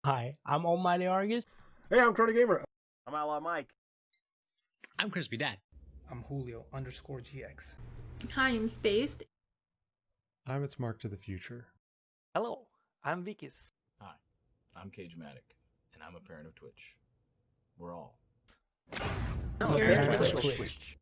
Hi, I'm Almighty Argus. Hey, I'm Crony Gamer. I'm OutlawMyke. I'm Crispy Dad. I'm Julio_GX. Hi, I'm Spaced. I'm It's Mark to the Future. Hello, I'm Wekizz. Hi, I'm Cagematic, and I'm a parent of Twitch. We're all. Parent of Twitch.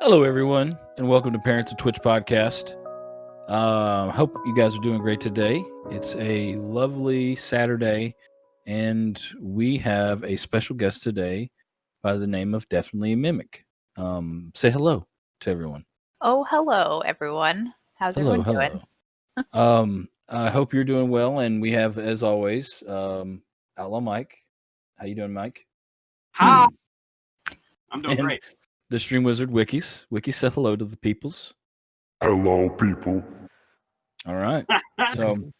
Hello, everyone, and welcome to Parents of Twitch podcast. Hope you guys are doing great today. It's a lovely Saturday, and we have a special guest today by the name of Definitelyamimic. Say hello to everyone. Oh, hello, everyone. How's everyone doing? I hope you're doing well, and we have, as always, OutlawMyke. How you doing, Mike? Hi. I'm doing great. The stream wizard, Wekizz. Wekizz, say hello to the peoples. Hello, people. All right. So,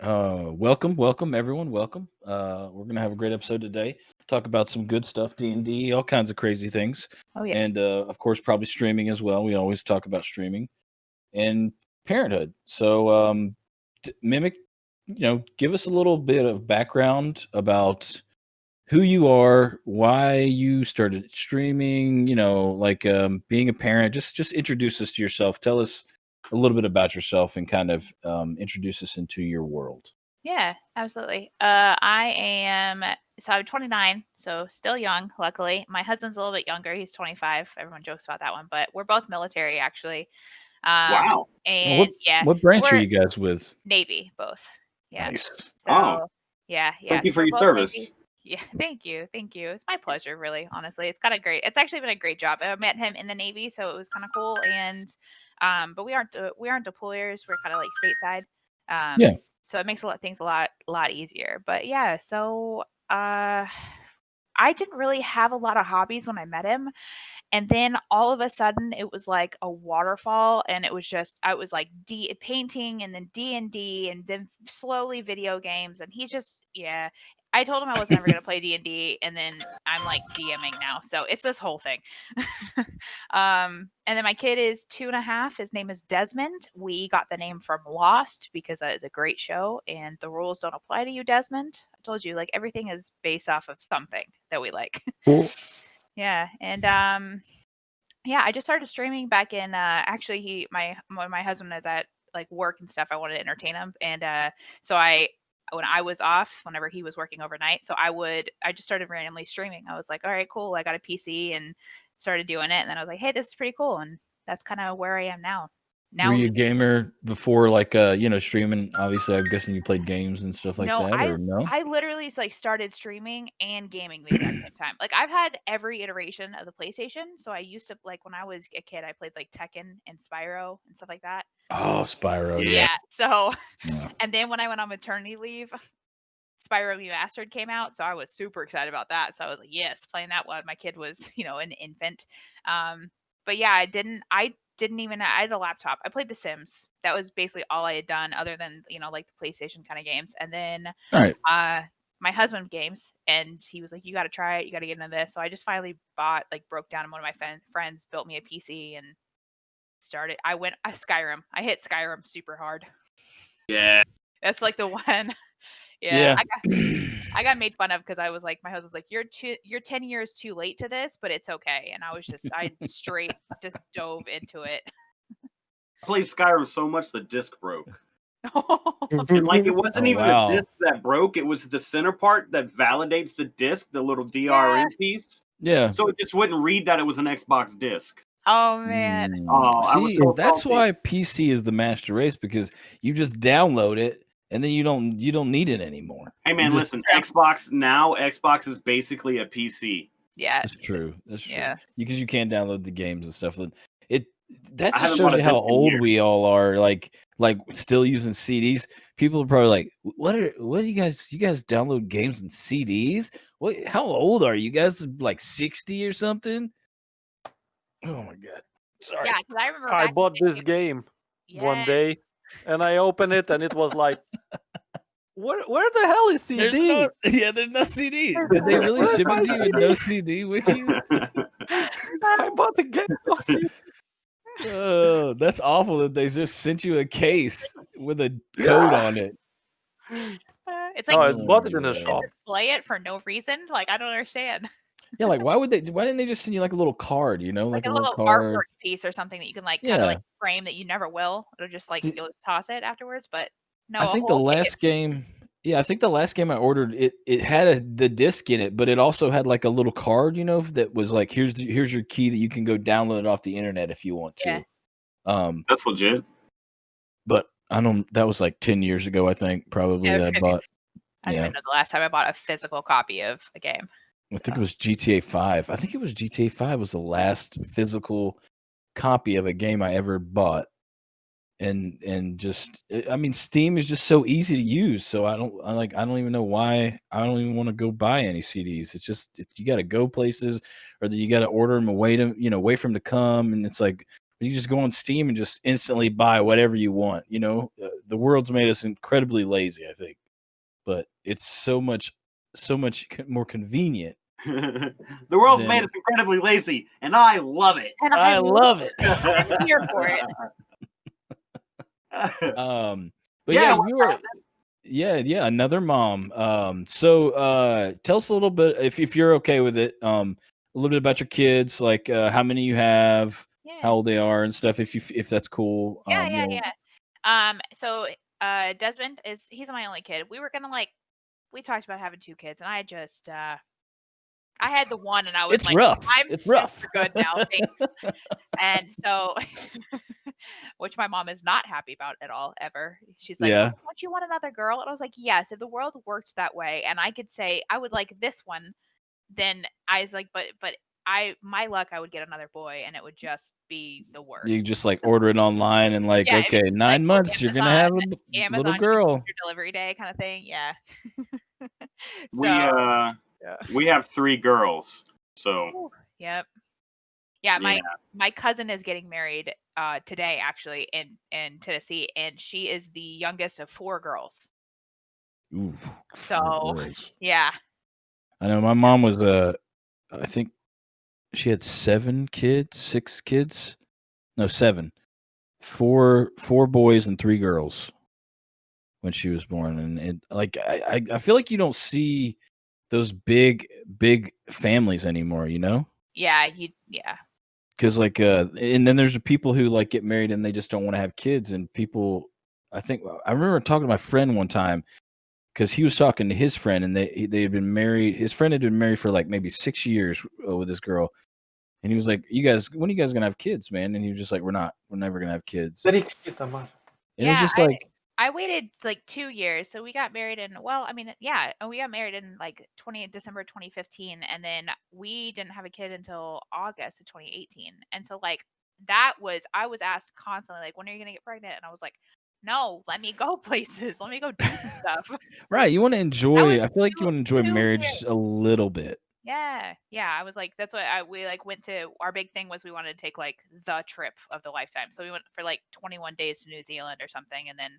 welcome, everyone. Welcome. We're gonna have a great episode today. Talk about some good stuff, D&D, all kinds of crazy things. Oh yeah. And of course, probably streaming as well. We always talk about streaming and parenthood. So, Mimic, give us a little bit of background about who you are, why you started streaming, being a parent. Just introduce us to yourself. Tell us a little bit about yourself and kind of introduce us into your world. Yeah, absolutely. I'm 29, so still young, luckily. My husband's a little bit younger. He's 25. Everyone jokes about that one, but we're both military, actually. Wow. And what branch are you guys with? Navy, both. Yeah. Nice. So, yeah. Thank you so for your both service. Navy. Yeah, thank you. It's my pleasure, really, honestly. It's actually been a great job. I met him in the Navy, so it was kind of cool. And but we aren't deployers. We're kind of like stateside. Yeah. So it makes things a lot easier. But yeah, so I didn't really have a lot of hobbies when I met him. And then all of a sudden it was like a waterfall, and it was just I was like painting, and then D&D, and then slowly video games, and he just I told him I was never going to play D&D, and then I'm like DMing now. So it's this whole thing. And then my kid is 2.5. His name is Desmond. We got the name from Lost because that is a great show, and the rules don't apply to you, Desmond. I told you, like, everything is based off of something that we like. Cool. Yeah. And I just started streaming back in actually when my husband was at like work and stuff, I wanted to entertain him. And so when I was off, whenever he was working overnight, so I just started randomly streaming. I was like, all right, cool. I got a PC and started doing it. And then I was like, hey, this is pretty cool. And that's kind of where I am now. Were you a gamer before, like, streaming? Obviously, I'm guessing you played games and stuff like that, or no? I literally started streaming and gaming the exact same time. Like, I've had every iteration of the PlayStation. So I used to, like, when I was a kid, I played like Tekken and Spyro and stuff like that. Oh, Spyro, yeah. So, and then when I went on maternity leave, Spyro Remastered came out, so I was super excited about that. So I was like, yes, playing that one. My kid was, an infant. But yeah, I had a laptop. I played The Sims. That was basically all I had done other than, like the PlayStation kind of games. And then my husband games, and he was like, you got to try it. You got to get into this. So I just finally broke down, and one of my friends built me a PC and started. I Skyrim. I hit Skyrim super hard. Yeah. That's like the one. Yeah. I got made fun of because I was like, my husband was like, you're 10 years too late to this, but it's okay. And I was I straight just dove into it. I played Skyrim so much the disc broke. And like, it wasn't even a disc that broke. It was the center part that validates the disc, the little DRM piece. Yeah. So it just wouldn't read that it was an Xbox disc. Oh man. See, that's why PC is the master race, because you just download it and then you don't need it anymore. Hey man, listen, Xbox is basically a PC. Yeah. That's true. Yeah. Because you can't download the games and stuff. That just shows you how old we all are. Like like still using CDs, people are probably like, what do you guys download games and CDs? What, how old are you guys? Like 60 or something? Oh my god. Sorry. Yeah, because I remember I back bought in the this day- game one Yes. day, and I opened it, and it was like, where the hell is CD? There's no CD. Did they really ship it to you with no CD, Wekizz? I bought the game. No CD. Oh, that's awful that they just sent you a case with a code on it. It's No, like I bought it in a to shop. display it for no reason. Like I don't understand. Yeah, like why didn't they just send you like a little card, you know, Like like a a little little card? artwork piece or something that you can like kind Yeah. of like frame that you never will. It'll just like See- you'll just toss it afterwards. But no, I a think the whole last game, I think the last game I ordered, it had the disc in it, but it also had like a little card, you know, that was like, here's your key that you can go download it off the internet if you want to. Yeah. That's legit. But I don't. That was like 10 years ago, I think, probably. Yeah, That I bought. I don't even know the last time I bought a physical copy of a game. I think it was GTA 5. I think it was GTA 5 was the last physical copy of a game I ever bought. And just, I mean, Steam is just so easy to use. So I don't even know why. I don't even want to go buy any CDs. It's just you got to go places, or that you got to order them and wait for them to come. And it's like you just go on Steam and just instantly buy whatever you want. You know, the world's made us incredibly lazy, I think, but it's so much more convenient. The world's made us incredibly lazy, and I love it. And I love it. I'm here for it. But you were another mom. So tell us a little bit, if you're okay with it, a little bit about your kids, like how many you have, how old they are and stuff, if that's cool. So Desmond he's my only kid. We were gonna we talked about having 2 kids, and I just I had the one, and I was it's rough. I'm super good now, thanks. And so, which my mom is not happy about at all, ever. She's like, "Oh, don't you want another girl?" And I was like, "Yes, if the world worked that way, and I could say I would like this one, then I was like, but my luck, I would get another boy, and it would just be the worst." You just like order it online and okay, 9 months, you're gonna have a little girl. Your delivery day kind of thing. Yeah. We have 3 girls. So. Yep. Yeah, my cousin is getting married today, actually, in Tennessee, and she is the youngest of 4 girls. Ooh, so girls. Yeah. I know my mom was I think she had 7 kids, 6 kids. No, 7. 4 boys and 3 girls when she was born. And I feel like you don't see those big families anymore, you know? Yeah, because and then there's people who get married and they just don't want to have kids. And people, I remember talking to my friend one time, because he was talking to his friend, and they had been married. His friend had been married for maybe 6 years with this girl, and he was like, when are you guys gonna have kids, man? And he was just like, we're never gonna have kids. And it was just I waited 2 years. So we got married in, we got married in December 2015, and then we didn't have a kid until August of 2018. And so I was asked constantly, when are you gonna get pregnant? And I was like, no, let me go places. Let me go do some stuff. Right. You want to enjoy, I feel like you want to enjoy marriage a little bit. Yeah. I was like, that's what we went to. Our big thing was we wanted to take the trip of the lifetime. So we went for 21 days to New Zealand or something. And then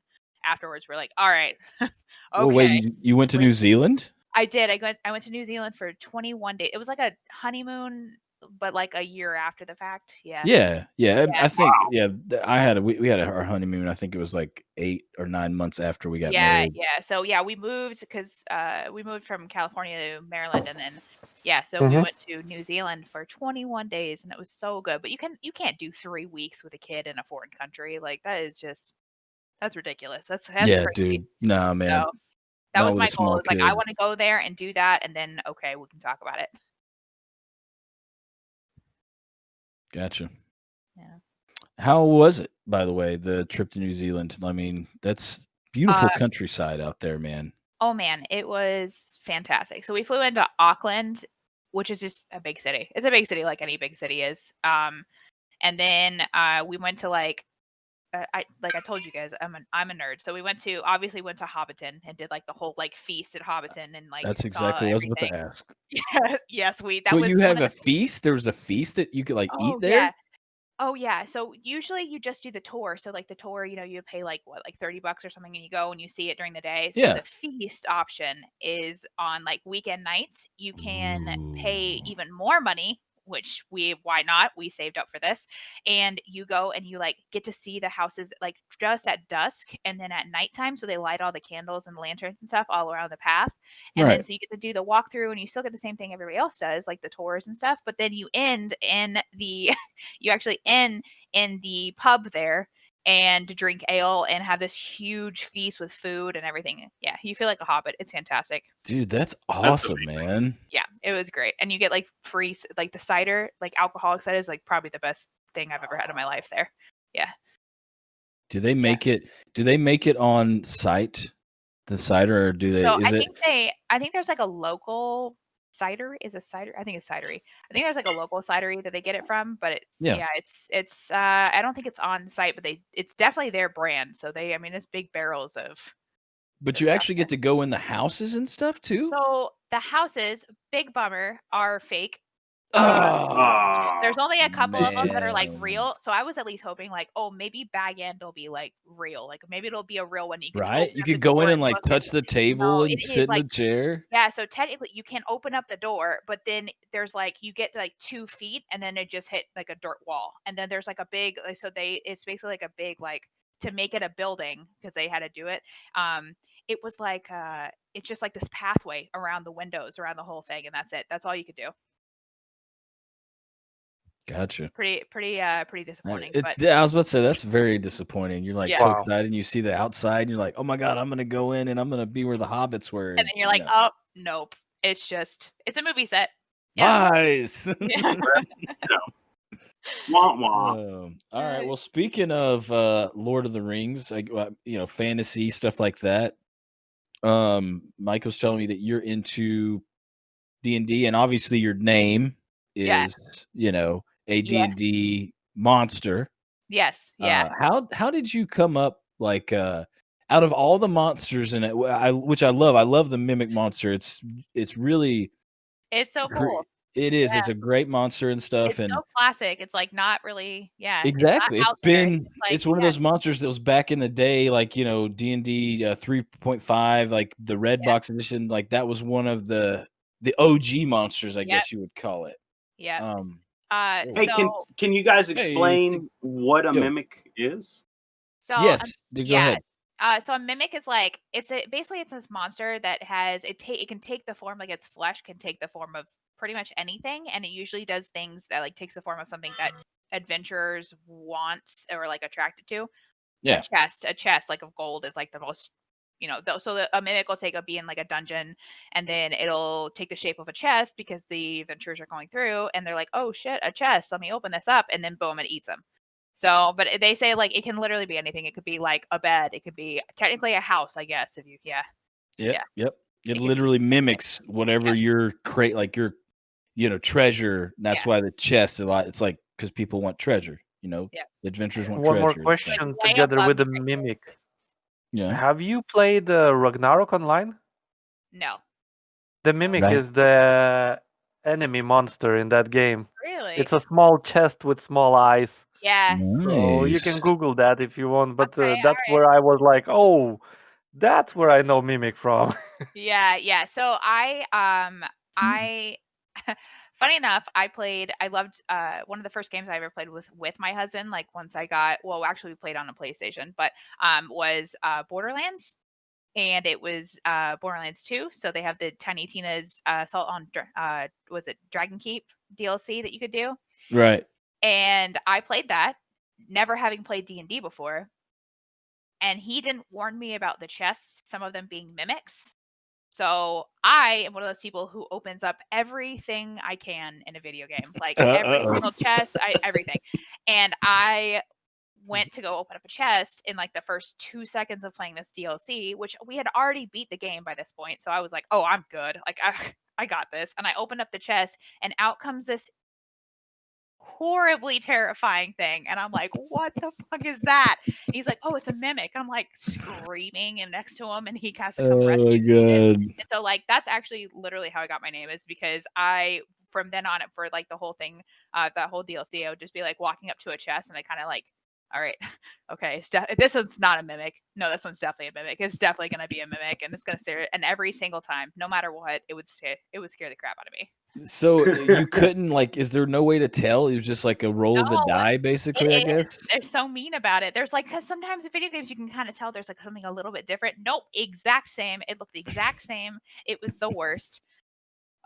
afterwards we're like, all right. Okay. Oh, wait, you went to New Zealand? I did. I went to New Zealand for 21 days. It was like a honeymoon, but a year after the fact. Yeah. I think we had our honeymoon. I think it was 8 or 9 months after we got married. So we moved because we moved from California to Maryland, and then we went to New Zealand for 21 days, and it was so good. But you can't do 3 weeks with a kid in a foreign country. That's ridiculous. That's crazy. Dude. Nah, man. So, that was my goal. It was I want to go there and do that, and then we can talk about it. Gotcha. Yeah. How was it, by the way, the trip to New Zealand? I mean, that's beautiful countryside out there, man. Oh man, it was fantastic. So we flew into Auckland, which is just a big city. It's a big city, like any big city is. And then we went to like I told you guys, I'm a nerd. So we went to Hobbiton and did like the whole like feast at Hobbiton and like That's saw exactly what I was about everything. to ask. Yeah, yeah, sweet. That So was you one have of a the feast? There was a feast that you could like eat Oh there? yeah. Oh yeah. So usually you just do the tour. So like the tour, you pay like what, like $30 or something, and you go and you see it during the day. So Yeah. the feast option is on like weekend nights. You can pay Ooh. even more money, which why not? We saved up for this. And you go and you like get to see the houses like just at dusk and then at nighttime. So they light all the candles and lanterns and stuff all around the path. And then Right. so you get to do the walkthrough and you still get the same thing everybody else does, like the tours and stuff. But then you end in the you actually end in the pub there and drink ale and have this huge feast with food and everything. Yeah, you feel like a hobbit. It's fantastic. Dude, that's awesome, man. Yeah, it was great. And you get like free like the cider, like alcoholic cider is like probably the best thing I've ever had in my life there. Yeah. Do they make it on site? The cider, or do they So is it I think there's like a local cider. Is a cider? I think it's cidery. I think there's like a local cidery that they get it from, but Yeah. it's I don't think it's on site, but it's definitely their brand. So I mean it's big barrels of But the you stuff actually get to go in the houses and stuff too? So the houses, big bummer, are fake. Oh, There's only a couple of them that are like man. real. So I was at least hoping like, oh, maybe bag end will be like real. Like maybe it'll be a real one. You can Right? open You up the could go door in and like look touch the No, table and it is sit in like the chair. yeah. So technically, you can open up the door, but then there's like you get like 2 feet, and then it just hit like a dirt wall, and then there's like a big like so it's basically like a big like to make it a building because they had to do it. It was like it's just like this pathway around the windows around the whole thing, and that's it. That's all you could do. Gotcha. Pretty disappointing. But I was about to say that's very disappointing. You're like Yeah. so Wow. excited and you see the outside and you're like, oh my god, I'm gonna go in and I'm gonna be where the hobbits were. and then you're like, oh nope, it's a movie set. Nice. Yeah. Wah, wah. All right. Well, speaking of Lord of the Rings, like fantasy stuff like that. Mike was telling me that you're into D&D, and obviously your name Yeah. is a D&D monster. Yes. Yeah. How did you come up like out of all the monsters in it, which I love the mimic monster. It's really It's so cool. It is. Yeah. It's a great monster and stuff. It's and so classic. It's like not really, exactly. It's not out there. It's one of those monsters that was back in the day, like D&D 3.5, like the red box edition. Like that was one of the OG monsters, I guess you would call it. Yeah. Hey, can you guys explain what a mimic is? So yes, go ahead. So a mimic is like basically it's this monster that has it can take the form, like its flesh can take the form of pretty much anything, and it usually does things that like takes the form of something that adventurers want or like attracted to. Yeah. A chest like of gold is like the most a mimic will be in like a dungeon, and then it'll take the shape of a chest because the adventurers are going through and they're like, oh shit, a chest, let me open this up, and then boom, it eats them. So, but they say like it can literally be anything. It could be like a bed. It could be technically a house, I guess. If you, Yep. It literally mimics whatever your like your, treasure. That's why the chest a lot. It's like because people want treasure. The adventurers want One treasure. more question together with the mimic. Yeah. Have you played Ragnarok Online? No. The mimic Right. is the enemy monster in that game. Really? It's a small chest with small eyes. Yeah. So you can Nice. Google that if you want, but Okay, that's where I was like, oh, that's where I know mimic from. Yeah. So funny enough, I loved one of the first games I ever played with my husband. Like once actually we played on a PlayStation, but was Borderlands. And it was Borderlands 2. So they have the Tiny Tina's Assault on was it Dragon Keep DLC that you could do. Right. And I played that, never having played D&D before. And he didn't warn me about the chests, some of them being mimics. So I am one of those people who opens up everything I can in a video game, like every single chest, everything. And I went to go open up a chest in like the first 2 seconds of playing this DLC, which we had already beat the game by this point. So I was like, oh, I'm good. Like I got this. And I opened up the chest and out comes this horribly terrifying thing. And I'm like, what the fuck is that? And he's like, oh, it's a mimic. I'm like screaming and next to him, and he has to come rescue me. And so like that's actually literally how I got my name, is because I from then on for like the whole thing, that whole DLC, I would just be like walking up to a chest and I kind of like, all right, okay, this one's not a mimic. No, this one's definitely a mimic. It's definitely going to be a mimic, and it's going to stare. And every single time, no matter what, it would scare the crap out of me. So you couldn't like? Is there no way to tell? It was just like a roll of the die, basically. I guess they're so mean about it. There's like, because sometimes in video games you can kind of tell there's like something a little bit different. Nope, exact same. It looked the exact same. It was the worst.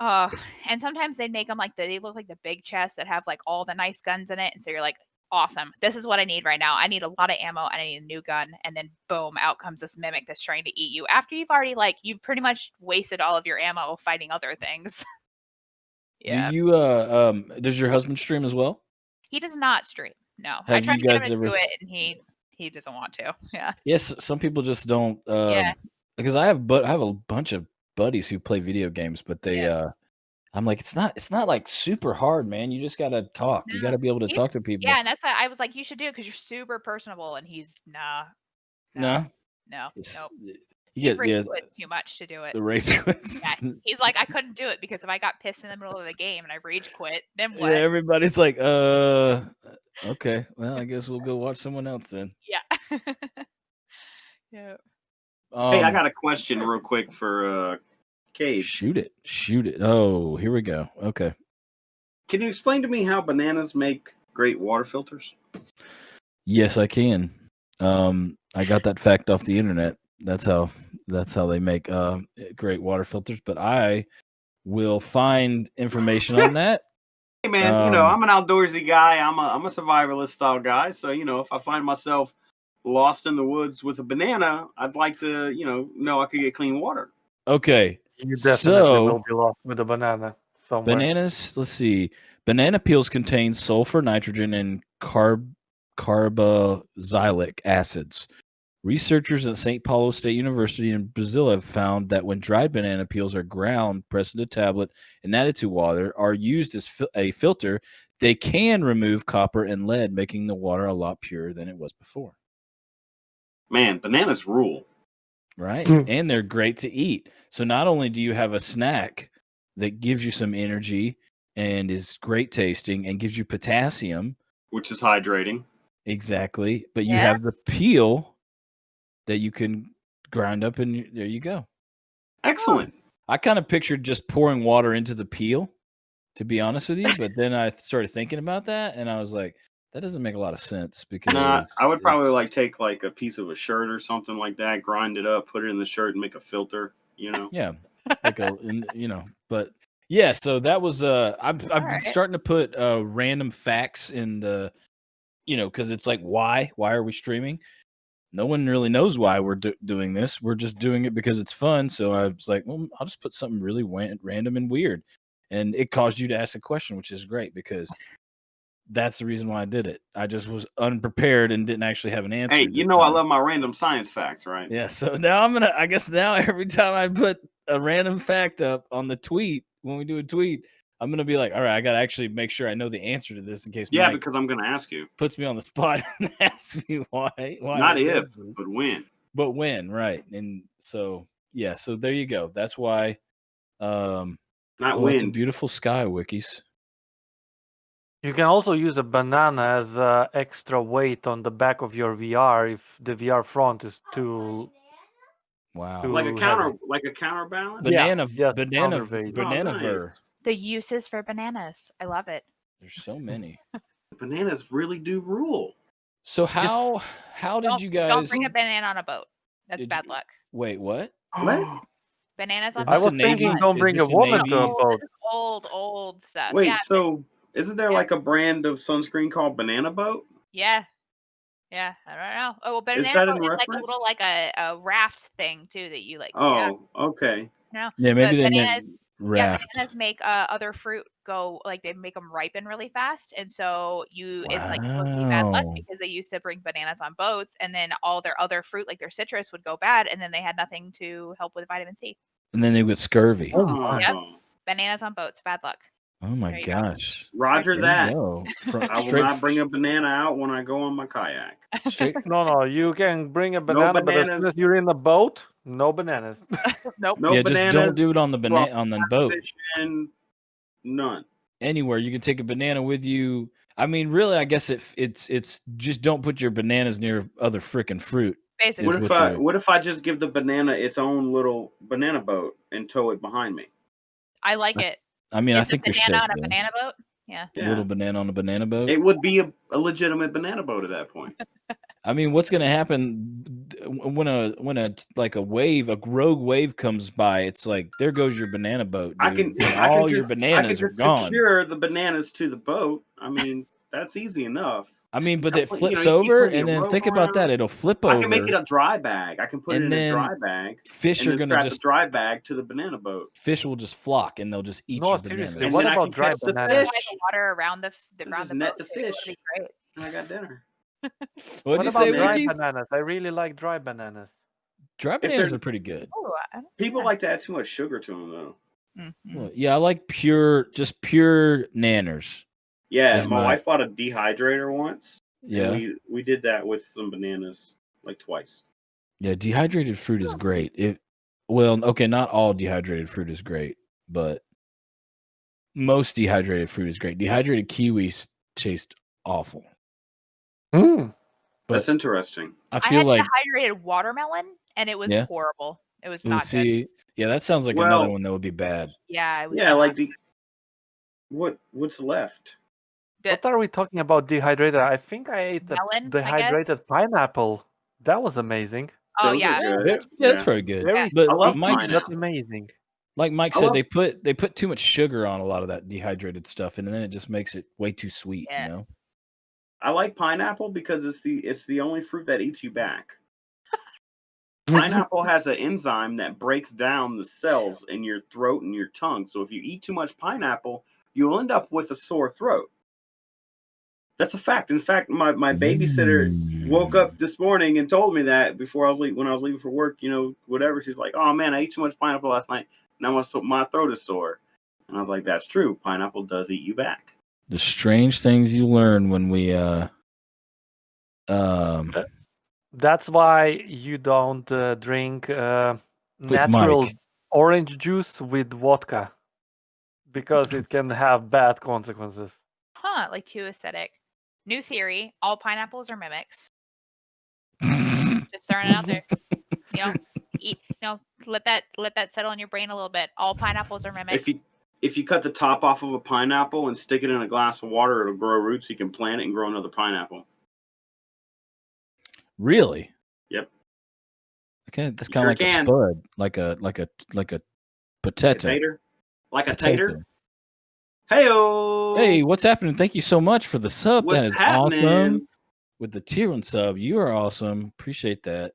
And sometimes they make them like they look like the big chests that have like all the nice guns in it, and so you're like, awesome, this is what I need right now. I need a lot of ammo and I need a new gun, and then boom, out comes this mimic that's trying to eat you after you've already like you've pretty much wasted all of your ammo fighting other things. Yeah. Do you does your husband stream as well? He does not stream. No. I Have tried you to get guys him to ever do it, and he doesn't want to. Yeah. Yes, some people just don't. Yeah. Because I have a bunch of buddies who play video games, but they I'm like, it's not like super hard, man. You just gotta talk. You gotta be able to talk to people. Yeah, and that's why I was like, you should do it because you're super personable, and he's no. No. Nope. You He rage quits too much to do it. The race quits. Yeah, he's like, I couldn't do it because if I got pissed in the middle of the game and I rage quit, then what? Yeah, everybody's like, okay, well, I guess we'll go watch someone else then. Yeah. Yeah. Hey, I got a question real quick for Cade. Shoot it. Oh, here we go. Okay. Can you explain to me how bananas make great water filters? Yes, I can. I got that fact off the internet. That's how they make great water filters. But I will find information on that. Hey man, I'm an outdoorsy guy. I'm a survivalist style guy. So if I find myself lost in the woods with a banana, I'd like to know I could get clean water. Okay. You definitely will be lost with a banana somewhere. Bananas, let's see. Banana peels contain sulfur, nitrogen, and carboxylic acids. Researchers at St. Paulo State University in Brazil have found that when dried banana peels are ground, pressed into a tablet, and added to water, are used as a filter, they can remove copper and lead, making the water a lot purer than it was before. Man, bananas rule. Right? And they're great to eat. So not only do you have a snack that gives you some energy and is great tasting and gives you potassium, which is hydrating. Exactly. But you have the peel that you can grind up, and there you go. Excellent. I kind of pictured just pouring water into the peel, to be honest with you. But then I started thinking about that, and I was like, that doesn't make a lot of sense. Because I would probably take like a piece of a shirt or something like that, grind it up, put it in the shirt, and make a filter. Yeah. Like but yeah. So that was I've been starting to put random facts in the, because it's like why are we streaming? No one really knows why we're doing this. We're just doing it because it's fun. So I was like, well, I'll just put something really random and weird. And it caused you to ask a question, which is great because that's the reason why I did it. I just was unprepared and didn't actually have an answer. Hey, I love my random science facts, right? Yeah. So now I guess every time I put a random fact up on the tweet, when we do a tweet, I'm going to be like, all right, I got to actually make sure I know the answer to this in case. Yeah, Mike because I'm going to ask you. Puts me on the spot and asks me why. Not if, but when. But when, right. And so, yeah, so there you go. That's why. Not when. It's a beautiful sky, Wekizz. You can also use a banana as extra weight on the back of your VR if the VR front is too. Wow. Like a counterbalance? Banana nice. The uses for bananas. I love it. There's so many. Bananas really do rule. So how did you guys don't bring a banana on a boat? That's bad luck. Wait, what? What? Bananas on I was thinking don't bring a woman to a boat. This is old stuff. Wait, so isn't there like a brand of sunscreen called Banana Boat? Yeah. Yeah, I don't know. Oh, well, banana is that boat in is reference? like a little a raft thing too that you like. Oh, okay. No. Yeah, maybe they bananas, meant raft. Yeah, bananas make other fruit go they make them ripen really fast, and so it's like supposed to be bad luck because they used to bring bananas on boats, and then all their other fruit like their citrus would go bad, and then they had nothing to help with vitamin C. And then they get scurvy. Yep. Bananas on boats, bad luck. Oh my There you go. gosh. Roger There you that. go. I will not bring a banana out when I go on my kayak. straight. No, you can bring a banana, but as soon bananas. as you're in the boat, no bananas. Nope. No Yeah, bananas. just don't do it on the boat. Fishing, none. Anywhere you can take a banana with you. I mean, really, I guess it's just don't put your bananas near other freaking fruit. Basically. What if I just give the banana its own little banana boat and tow it behind me? I like it. I mean, I It's a think you're banana safe. on a Then. banana boat. Yeah. A little banana on a banana boat. It would be a legitimate banana boat at that point. I mean, what's going to happen when a rogue wave comes by? It's like there goes your banana boat. Dude. All your bananas are gone. Secure the bananas to the boat. I mean, that's easy enough. I mean, but it flips you over, put your and then rope think about that. around. It'll flip over. I can make it a dry bag. I can put it in a dry bag. Fish are going to just the dry bag to the banana boat. Fish will just flock, and they'll just eat your bananas. And what then about dry the bananas? fish? The water around the net boat. the It would fish. be great. And I got dinner. What'd you about say, dry Wekizz? bananas? I really like dry bananas. Dry bananas are pretty good. Ooh, People like to add too much sugar to them, though. Well, yeah, I like pure nanners. Yeah, Just my wife bought a dehydrator once. Yeah. And we did that with some bananas like twice. Yeah, dehydrated fruit is great. Not all dehydrated fruit is great, but most dehydrated fruit is great. Dehydrated kiwis taste awful. Mm. That's interesting. I I feel had like dehydrated watermelon, and it was Yeah? horrible. It was Ooh, not good. yeah, that sounds like another one that would be bad. Yeah, it was. Yeah, not. like what's left? What are we talking about dehydrated? I think I ate the Melon, I guess? dehydrated pineapple. That was amazing. Oh Those are yeah. good. Yeah, that's pretty good. Very But I love Mike's pineapple. amazing. Like Mike I said, love- they put too much sugar on a lot of that dehydrated stuff, and then it just makes it way too sweet. Yeah. You know. I like pineapple because it's the only fruit that eats you back. Pineapple has an enzyme that breaks down the cells in your throat and your tongue. So if you eat too much pineapple, you'll end up with a sore throat. That's a fact. In fact, my babysitter woke up this morning and told me that when I was leaving for work, whatever. She's like, "Oh man, I ate too much pineapple last night. Now my throat is sore." And I was like, "That's true. Pineapple does eat you back." The strange things you learn when we That's why you don't drink natural Mike. orange juice with vodka, because it can have bad consequences. Huh? Like too acidic. New theory: all pineapples are mimics. Just throwing it out there. Eat. Let that settle in your brain a little bit. All pineapples are mimics. If you cut the top off of a pineapple and stick it in a glass of water, it'll grow roots. You can plant it and grow another pineapple. Really? Yep. Okay, that's You kind of sure like can. a spud, like a potato. Like a Potato. tater. Hey-o! Hey, what's happening? Thank you so much for the sub. What's That is happening? awesome. With the tier 1 sub, you are awesome. Appreciate that.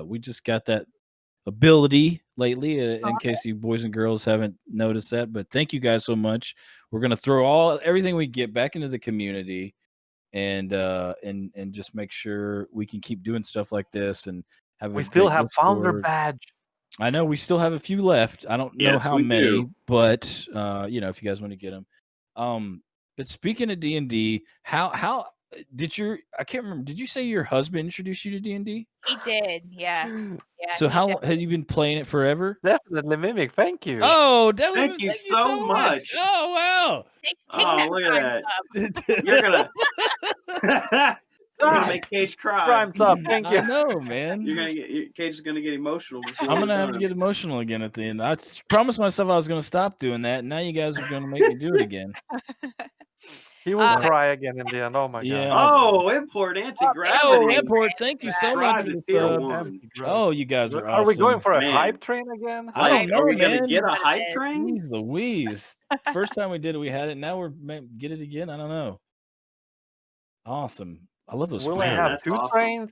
We just got that ability lately, in case you boys and girls haven't noticed that. But thank you guys so much. We're gonna throw everything we get back into the community, and just make sure we can keep doing stuff like this and have. We still have founder badge. I know we still have a few left. I don't know Yes, how we many, do. but if you guys want to get them. But speaking of D&D, how I can't remember. Did you say your husband introduced you to D&D? He did. Yeah. Yeah. So he how definitely- have you been playing it forever? Definitely mimic. Thank you. Oh, definitely. Thank you so much. Oh wow. Take Oh, that look prime at sub. that. You're gonna make Cage cry. Prime sub. Thank I you. know, man. Cage is gonna get emotional. before I'm we're gonna have to done. get emotional again at the end. I promised myself I was gonna stop doing that. And now you guys are gonna make me do it again. He will cry again in the end. Oh my Yeah. god. Oh, import anti-gravity. Oh, Import, thank you so much for Subscribe the to tier sub. 1. Oh, you guys are awesome. Are we going for a Man. hype train again? I don't know, Are we gonna man. get a What it hype is. train? Jeez Louise. First time we did it, we had it. Now we're get it again. I don't know. Awesome. I love those Will we flares. have that's 2 awesome. trains?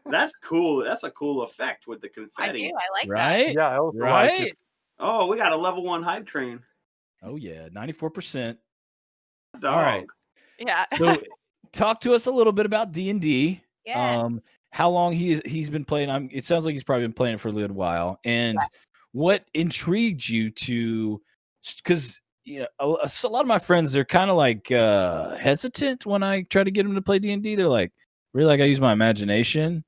That's cool. That's a cool effect with the I confetti. do. I like that. Right? Yeah, I also like Right? it. Oh, we got a level 1 hype train. Oh yeah, 94%. Dog. All right. Yeah. So talk to us a little bit about D&D. Yeah. How long he's been playing. It sounds like he's probably been playing it for a little while. And what intrigued you to, because you know, a lot of my friends, they're kind of like hesitant when I try to get them to play D&D. They're like, really, like I use my imagination.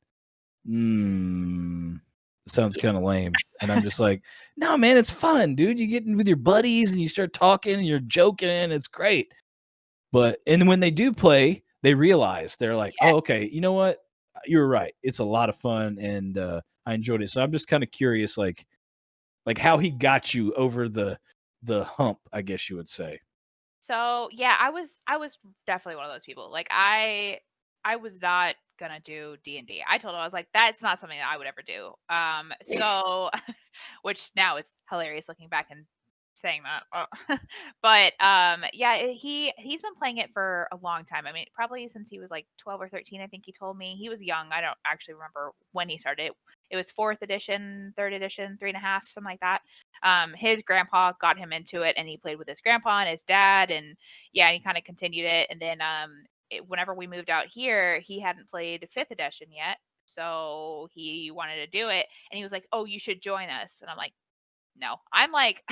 Sounds kind of lame. And I'm just like, no, man, it's fun, dude. You get in with your buddies and you start talking and you're joking and it's great. And when they do play, they realize they're like, oh, okay, you know what? You're right. It's a lot of fun and I enjoyed it. So I'm just kind of curious, like how he got you over the hump, I guess you would say. So yeah, I was definitely one of those people. Like I was not gonna do D&D. I told him, I was like, that's not something that I would ever do. So which now it's hilarious looking back and saying that. But yeah, he's been playing it for a long time. I mean, probably since he was like 12 or 13, I think he told me. He was young. I don't actually remember when he started. It was 4th edition, 3rd edition, 3.5, something like that. His grandpa got him into it and he played with his grandpa and his dad, and yeah, he kind of continued it. And then whenever we moved out here, he hadn't played 5th edition yet, so he wanted to do it, and he was like, oh, you should join us. And I'm like, no, I'm like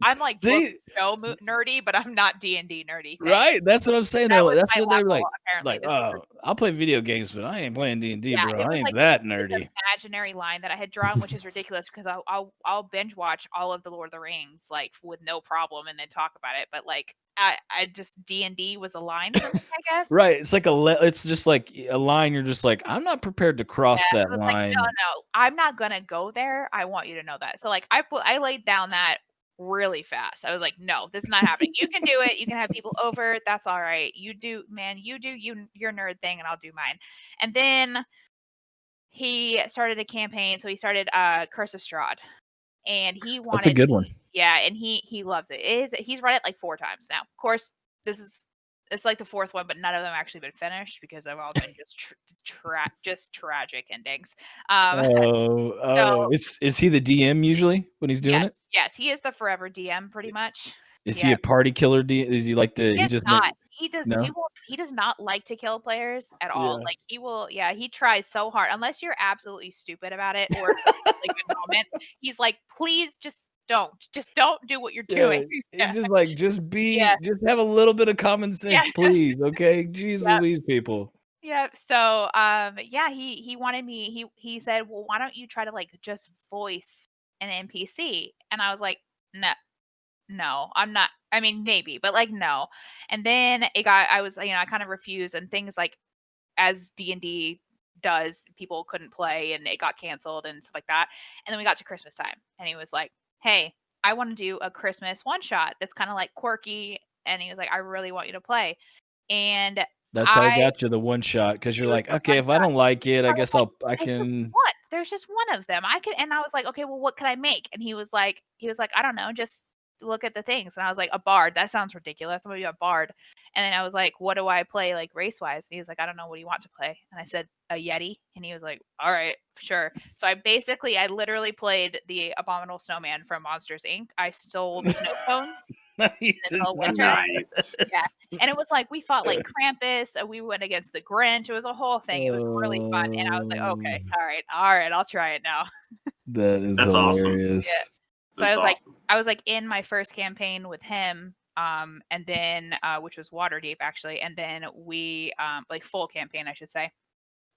I'm like book show nerdy, but I'm not D&D nerdy. Right, that's what I'm saying. That's what they're like. Apparently, Oh, I'll play video games, but I ain't playing D&D, bro. it I was ain't like that this nerdy. imaginary line that I had drawn, which is ridiculous because I'll binge watch all of the Lord of the Rings like with no problem and then talk about it. But like I just D&D was a line for me, I guess. Right, it's like it's just like a line. You're just like, I'm not prepared to cross that line. Like, no, I'm not gonna go there. I want you to know that. So like I laid down that really fast. I was like, no, this is not happening. You can do it. You can have people over. That's all right. You do, man. You do your nerd thing, and I'll do mine. And then he started a campaign. So he started Curse of Strahd, and he wanted. That's a good one. Yeah, and he loves it. He's read it like 4 times now. Of course, it's like the 4th one, but none of them actually been finished because they've all been just tragic endings. Is he the DM usually when he's doing it? Yes, he is the forever DM pretty much. Is he a party killer? Is he like to? He does not. He does not like to kill players at all. Yeah. Like he will. Yeah, he tries so hard. Unless you're absolutely stupid about it or like a moment, he's like, please just don't do what you're doing. He's just like, just have a little bit of common sense, please. Okay, Jesus, Louise, people. Yeah. So yeah, he wanted me. He said, well, why don't you try to like just voice an NPC? And I was like, no, I'm not. I mean, maybe, but like, no. And then I was, I kind of refused, and things like as D&D does, people couldn't play and it got canceled and stuff like that. And then we got to Christmas time and he was like, hey, I want to do a Christmas one shot that's kind of like quirky. And he was like, I really want you to play. And that's how I got you the one shot, because you're like, okay, if I don't like it, I guess I can. There's just one of them. And I was like, okay, well, what could I make? And he was like, I don't know, just look at the things. And I was like, a bard. That sounds ridiculous. I'm gonna be a bard. And then I was like, what do I play like race wise? And he was like, I don't know. What do you want to play? And I said, a Yeti. And he was like, all right, sure. So I literally played the Abominable Snowman from Monsters Inc. I stole the snow cones. Nice. Yeah. And it was like we fought like Krampus, and we went against the Grinch. It was a whole thing. It was really fun. And I was like, okay, all right, I'll try it now. That's hilarious. Awesome. Yeah. So I was like in my first campaign with him, and then which was Waterdeep actually, and then we like full campaign I should say,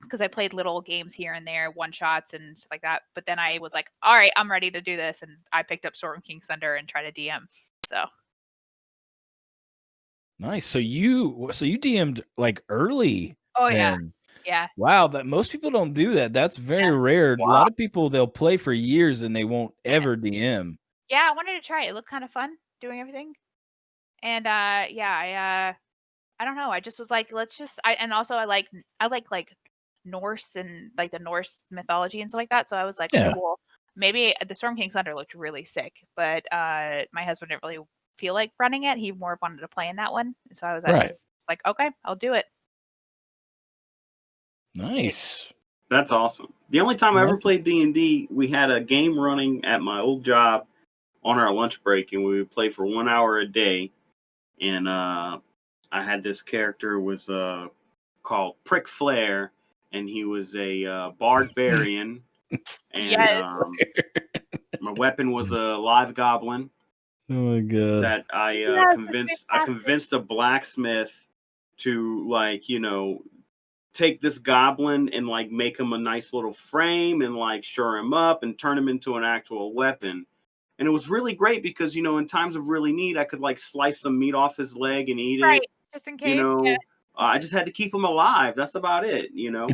because I played little games here and there, one shots and stuff like that. But then I was like, all right, I'm ready to do this, and I picked up Storm King's Thunder and tried to DM. So nice. So you DM'd like early. Oh then. Yeah. Wow, that most people don't do that. That's very rare. Wow. A lot of people, they'll play for years and they won't ever DM. Yeah, I wanted to try it. It looked kind of fun doing everything. And I don't know. I just was like, let's just and also I like Norse and like the Norse mythology and stuff like that. So I was like, okay, well, maybe the Storm King's Thunder looked really sick, but my husband didn't really feel like running it. He more wanted to play in that one. So I was like, okay, I'll do it. Nice. That's awesome. The only time I ever played D&D, we had a game running at my old job on our lunch break, and we would play for 1 hour a day. And I had this character was called Prick Flair, and he was a barbarian. And my weapon was a live goblin. Oh my god. that I Yes, convinced a blacksmith to like, you know, take this goblin and like make him a nice little frame and like shore him up and turn him into an actual weapon. And it was really great because, you know, in times of really need, I could like slice some meat off his leg and eat Right, it. just in You case. know, Yeah. I just had to keep him alive. That's about it. You know,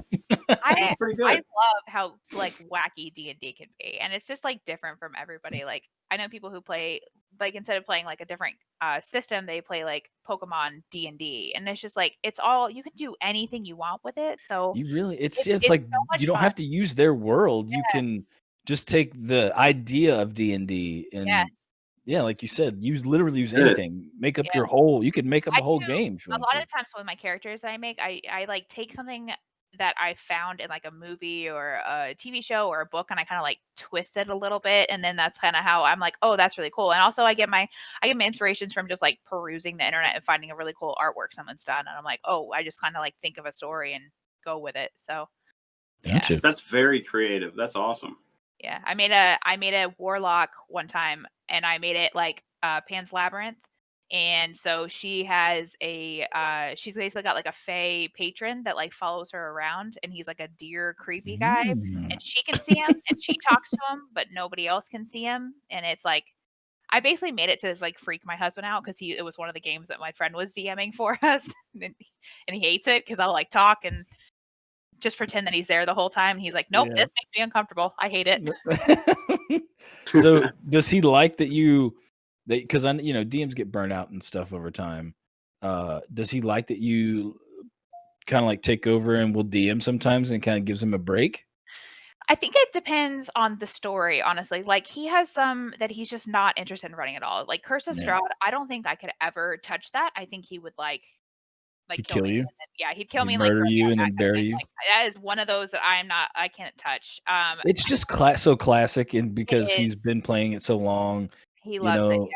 I pretty I good. love how like wacky D&D can be, and it's just like different from everybody. Like I know people who play like instead of playing like a different system, they play like Pokemon D&D, and it's just like it's all you can do anything you want with it. So You really it's it's like so much you don't fun. have to use their world. You Yeah. can just take the idea of D&D Yeah. and like you said, literally use Good. anything. Make up Yeah. your whole you could make up I a whole do game if you a want lot to. of times with my characters that I make, I like take something that I found in like a movie or a TV show or a book, and I kind of like twist it a little bit, and then that's kind of how I'm like, oh, that's really cool. And also, I get my inspirations from just like perusing the internet and finding a really cool artwork someone's done, and I'm like, oh, I just kind of like think of a story and go with it. So yeah, Gotcha. That's very creative. That's awesome. yeah. I made a warlock one time, and I made it like Pan's Labyrinth. And so she has she's basically got like a fae patron that like follows her around, and he's like a deer creepy guy, Mm. and she can see him and she talks to him, but nobody else can see him. And it's like I basically made it to like freak my husband out because it was one of the games that my friend was DMing for us, and he hates it because I'll like talk and just pretend that he's there the whole time. And he's like, nope, Yeah. this makes me uncomfortable. I hate it. So does he like that you because I DMs get burnt out and stuff over time. Does he like that you kind of like take over and will DM sometimes and kind of gives him a break? I think it depends on the story, honestly. Like he has some that he's just not interested in running at all. Like Curse of Yeah. Strahd, I don't think I could ever touch that. I think he would like He'd kill kill me. you? And then, yeah, he'd kill He'd me and like murder burn me you out, and that then kind of bury thing. you? Like that is one of those that I can't touch. It's just so classic, and because is. he's been playing it so long, He you loves it, know.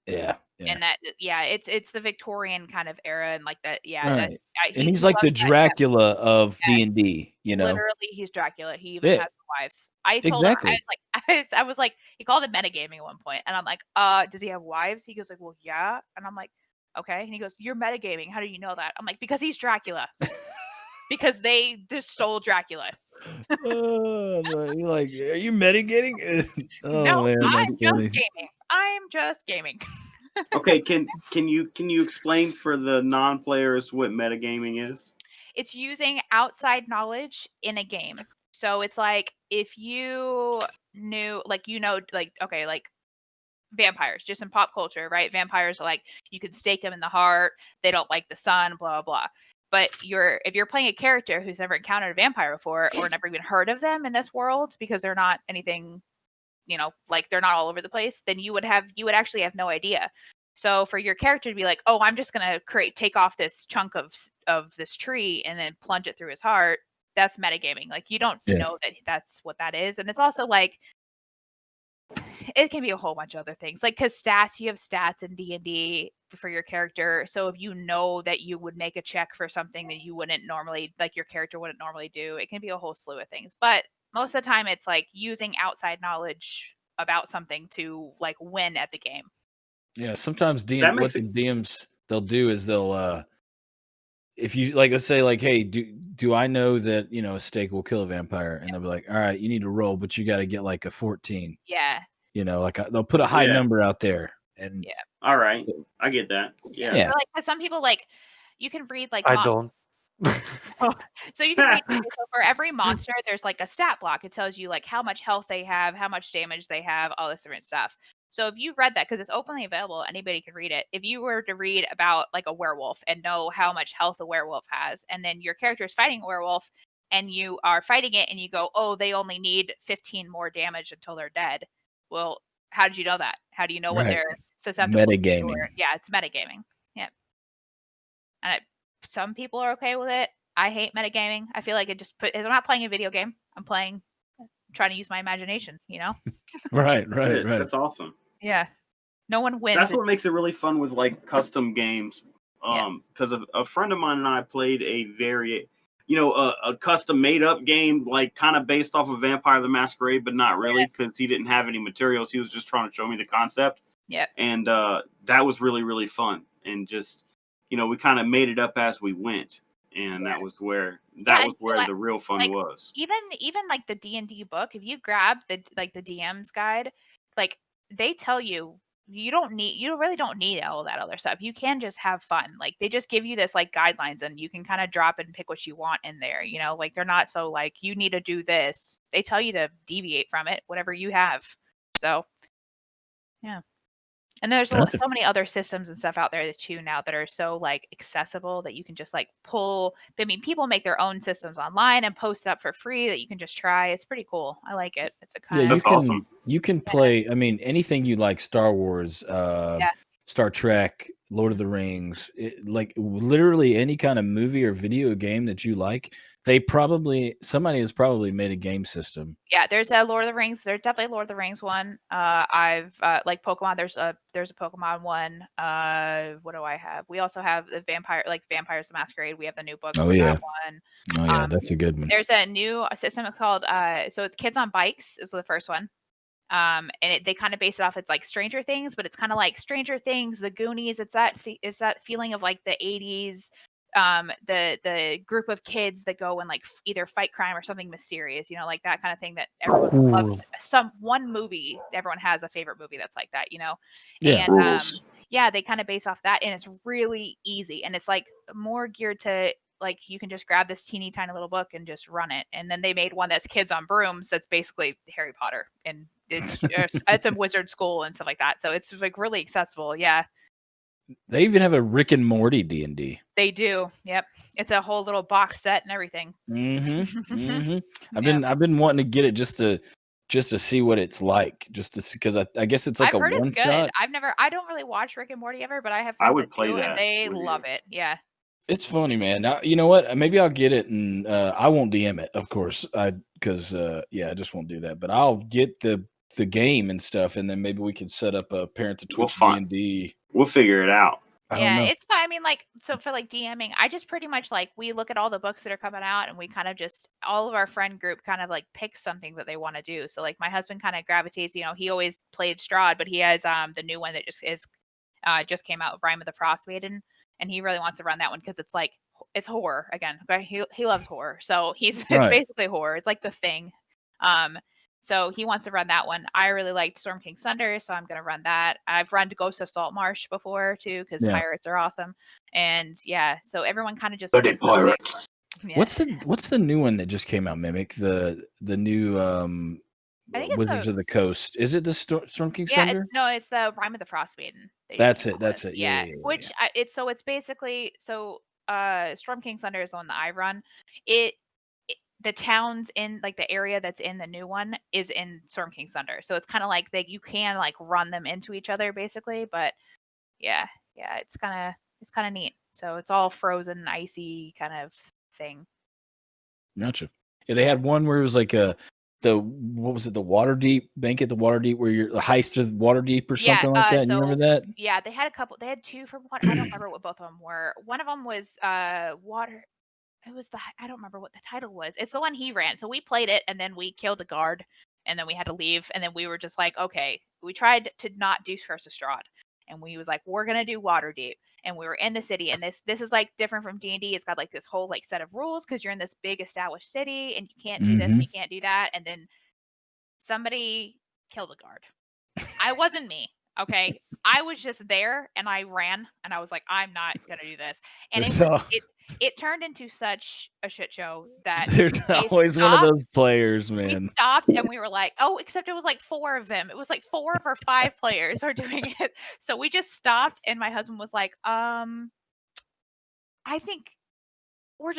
yeah. Yeah. And that it's the Victorian kind of era and like that, yeah, that Right. he And he's he like loves the that, yeah. Dracula of Yes. D&D, you know. Literally, he's Dracula. He even Yeah. has wives. I told him, Exactly. I was like, he called it metagaming at one point, and I'm like, does he have wives? He goes like, well, yeah, and I'm like, okay, and he goes, you're metagaming. How do you know that? I'm like, because he's Dracula. Because they just stole Dracula. You're like, are you mitigating? Oh No, man, that's I'm just funny. gaming. I'm just gaming. Okay, can you explain for the non-players what metagaming is? It's using outside knowledge in a game. So it's like if you knew, like, like, okay, like vampires, just in pop culture, right? Vampires are like, you can stake them in the heart. They don't like the sun, blah, blah, blah. But if you're playing a character who's never encountered a vampire before or never even heard of them in this world because they're not anything, like they're not all over the place, then you would actually have no idea. So for your character to be like, oh, I'm just gonna take off this chunk of this tree and then plunge it through his heart, that's metagaming. Like you don't know that that's what that is. And it's also like it can be a whole bunch of other things. Like because you have stats in D&D for your character. So if you know that you would make a check for something that you wouldn't normally, like your character wouldn't normally do, it can be a whole slew of things. But most of the time it's like using outside knowledge about something to like win at the game. Yeah, sometimes DMs they'll do is they'll if you like, let's say like, hey, do I know that a steak will kill a vampire? And they'll be like, all right, you need to roll, but you got to get like a 14. Yeah. Like they'll put a high number out there, and yeah. All right, I get that. Yeah. So, like, cause some people like you can read like I don't. So you can read, so for every monster, there's like a stat block. It tells you like how much health they have, how much damage they have, all this different stuff. So if you've read that, because it's openly available, anybody can read it. If you were to read about like a werewolf and know how much health a werewolf has, and then your character is fighting a werewolf and you are fighting it and you go, oh, they only need 15 more damage until they're dead. Well, how did you know that? How do you know what they're susceptible to? Metagaming. Yeah, it's metagaming. Yeah. And some people are okay with it. I hate metagaming. I feel like I'm not playing a video game. I'm trying to use my imagination, Right. That's awesome. Yeah. No one wins. That's what makes it really fun with like custom games. Because a friend of mine and I played a custom made up game, like kind of based off of Vampire the Masquerade, but not really because he didn't have any materials. He was just trying to show me the concept. Yep. And that was really, really fun. And just, we kind of made it up as we went. And that was where the real fun was. Even like the D&D book, if you grab the DM's guide, like they tell you you really don't need all of that other stuff. You can just have fun. Like they just give you this like guidelines and you can kind of drop and pick what you want in there, like they're not so like you need to do this. They tell you to deviate from it, whatever you have. So yeah. And there's so many other systems and stuff out there too now that are so like accessible that you can just like pull. I mean, people make their own systems online and post up for free that you can just try. It's pretty cool. I like it. It's a kind of awesome. You can play. I mean, anything you like, Star Wars, Star Trek, Lord of the Rings, like literally any kind of movie or video game that you like. Somebody has probably made a game system. Yeah, there's a Lord of the Rings. There's definitely a Lord of the Rings one. I've like Pokemon. There's a Pokemon one. What do I have? We also have the Vampires the Masquerade. We have the new book for that one. Oh yeah, that's a good one. There's a new system called so it's Kids on Bikes is the first one. And they kind of base it off. It's like Stranger Things, but it's kind of like Stranger Things, The Goonies. It's that feeling of like the 80s. The group of kids that go and like either fight crime or something mysterious, like that kind of thing that everyone loves. One movie, everyone has a favorite movie that's like that, Yeah. And they kind of base off that, and it's really easy, and it's like more geared to like you can just grab this teeny tiny little book and just run it. And then they made one that's Kids on Brooms that's basically Harry Potter, and it's a wizard school and stuff like that, so it's like really accessible. Yeah. They even have a Rick and Morty D&D. They do. Yep. It's a whole little box set and everything. I've been wanting to get it just to see what it's like, just to see, because I guess it's like I've heard one it's good. shot. I don't really watch Rick and Morty ever, but I have I friends would that play do, that and they with love you. it. Yeah. It's funny, man. Now, you know what? Maybe I'll get it, and I won't DM it, of course. I just won't do that. But I'll get the game and stuff, and then maybe we can set up a Parents of Twitch D&D. We'll figure it out. Yeah, it's fine. I mean, like, so for like DMing, I just pretty much like we look at all the books that are coming out, and we kind of just all of our friend group kind of like picks something that they want to do. So like my husband kind of gravitates. He always played Strahd, but he has the new one that just came out, Rime of the Frost Maiden, and he really wants to run that one because it's like it's horror again. Okay, he loves horror, so it's basically horror. It's like The Thing. So he wants to run that one. I really liked Storm King's Thunder, so I'm going to run that. I've run Ghost of Saltmarsh before too, because pirates are awesome. And yeah, so everyone kind of just pirates. Yeah. What's the new one that just came out? Mimic the new I think it's Wizards of the Coast. Is it the Storm King's Thunder? It's the Rime of the Frost Maiden. That's it. Yeah. Which it's basically Storm King's Thunder is the one that I run. The towns in like the area that's in the new one is in Storm King's Thunder. So it's kind of like you can like run them into each other basically, but yeah, it's kind of neat. So it's all frozen, icy kind of thing. Gotcha. Yeah, they had one where it was like what was it? The Waterdeep Bank at the Waterdeep, where you're heist of Waterdeep or something like that. You remember that? Yeah, they had a couple. They had two from what I don't remember what both of them were. One of them was water. It was I don't remember what the title was. It's the one he ran. So we played it, and then we killed the guard, and then we had to leave, and then we were just like, okay, we tried to not do Curse of Strahd, and we was like, we're gonna do Waterdeep, and we were in the city, and this is like different from D&D. It's got like this whole like set of rules because you're in this big established city, and you can't do this, and you can't do that, and then somebody killed a guard. I wasn't me. Okay, I was just there, and I ran, and I was like, I'm not gonna do this, and it turned into such a shit show that there's always one of those players, man. We stopped, and we were like, oh, except it was like 4 of them. It was like 4 of our 5 players are doing it, so we just stopped, and my husband was like, I think we're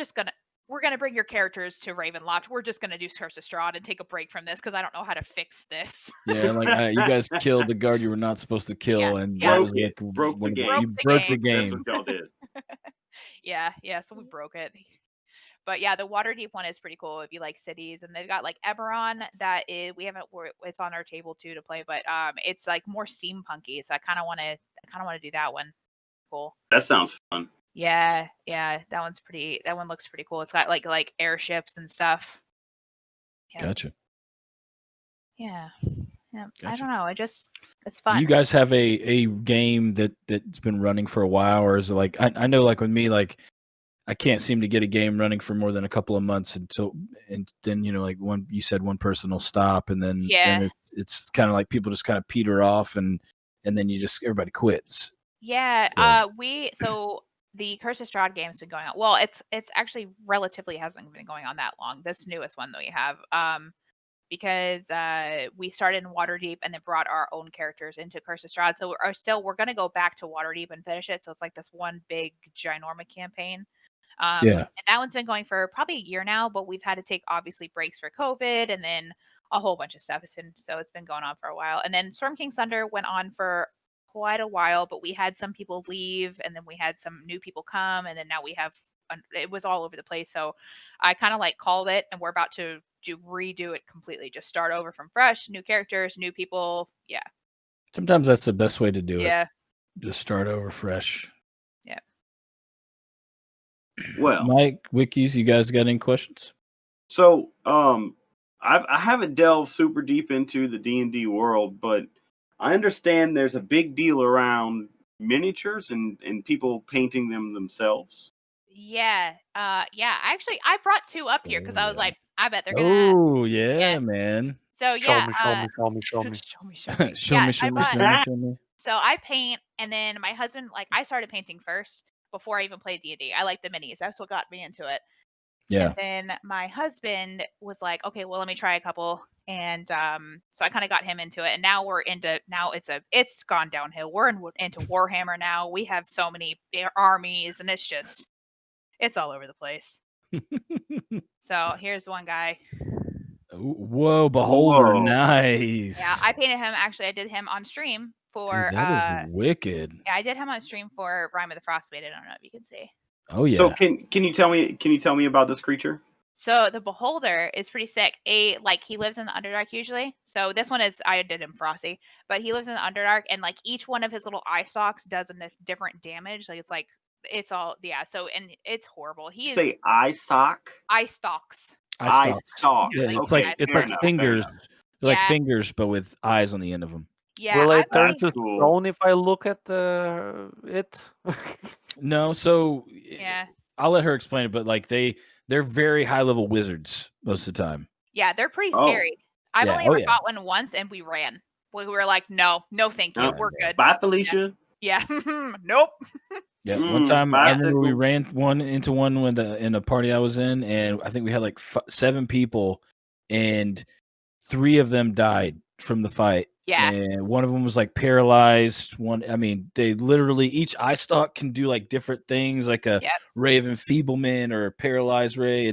gonna bring your characters to Ravenloft. We're just gonna do Curse of Strahd and take a break from this because I don't know how to fix this. Yeah, like you guys killed the guard you were not supposed to kill, and that was like broke the game. You broke the game. That's what y'all did. Yeah, so we broke it. But yeah, the Waterdeep one is pretty cool if you like cities, and they've got like Eberron that is it's on our table too to play, but it's like more steampunky, so I kind of want to do that one. Cool. That sounds fun. Yeah, that one looks pretty cool. It's got like airships and stuff. Yeah. Gotcha. Yeah. Yeah, I Gotcha. don't know. It's Do fun. you guys have a game that's been running for a while, or is it like I know like with me, like I can't seem to get a game running for more than a couple of months and then like you said one person will stop and then Yeah. it's kind of like people just kind of peter off and then everybody quits. Yeah. So- So the Curse of Strahd game's been going on. Well, it's actually relatively hasn't been going on that long. This newest one that we have. Because we started in Waterdeep and then brought our own characters into Curse of Strahd. So we're gonna go back to Waterdeep and finish it. So it's like this one big ginormous campaign. Yeah. And that one's been going for probably a year now, but we've had to take obviously breaks for COVID and then a whole bunch of stuff. It's been going on for a while. And then Storm King's Thunder went on for quite a while, but we had some people leave and then we had some new people come and then now we have it was all over the place. So I kind of like called it and we're about to redo it completely, just start over from fresh, new characters, new people. Yeah. Sometimes that's the best way to do it. Yeah. Just start over fresh. Yeah. Well, Mike, Wekizz, you guys got any questions? So, I haven't delved super deep into the D&D world, but I understand there's a big deal around miniatures and people painting them themselves. Yeah. Yeah. Actually, I brought two up here because I was yeah. like, I bet they're gonna. Oh yeah, man. So yeah. Show me. show me. show Yeah, me, I show me, brought- show me. So I paint, and then my husband, like, I started painting first before I even played D&D. I like the minis. That's what got me into it. Yeah. And then my husband was like, okay, well, let me try a couple. And so I kind of got him into it. And now it's gone downhill. We're into Warhammer now. We have so many armies, and it's all over the place. So here's one guy. Whoa, Beholder, Whoa. nice. Yeah, I painted him. Actually, I did him on stream for. Dude, that is wicked. Yeah, I did him on stream for Rime of the Frostbite. I don't know if you can see. Oh yeah. So can you tell me about this creature? So the Beholder is pretty sick. He lives in the Underdark usually. So this one I did him Frosty, but he lives in the Underdark, and like each one of his little eye stalks does a different damage. Like it's all So and it's horrible. He Say is eye sock. eye stalks. Eye stalk. Yeah, it's Okay, like fair enough, fair fingers. enough. They're like Yeah. fingers, but with eyes on the end of them. Yeah, Will I I'm turn like- to cool. stone if I look at it? No, so yeah, I'll let her explain it, but like they're very high level wizards most of the time. yeah, they're pretty Oh. scary. I've Yeah, only oh, ever yeah. fought one once, and we ran. We were like, no, thank you, No. we're good. Bye, Felicia. Yeah, nope. Yeah, one time I remember we ran into one in a party I was in, and I think we had like 7 people, and 3 of them died from the fight. Yeah. And one of them was like paralyzed. They literally each eye stalk can do like different things, like a ray of enfeeblement or a paralyzed ray.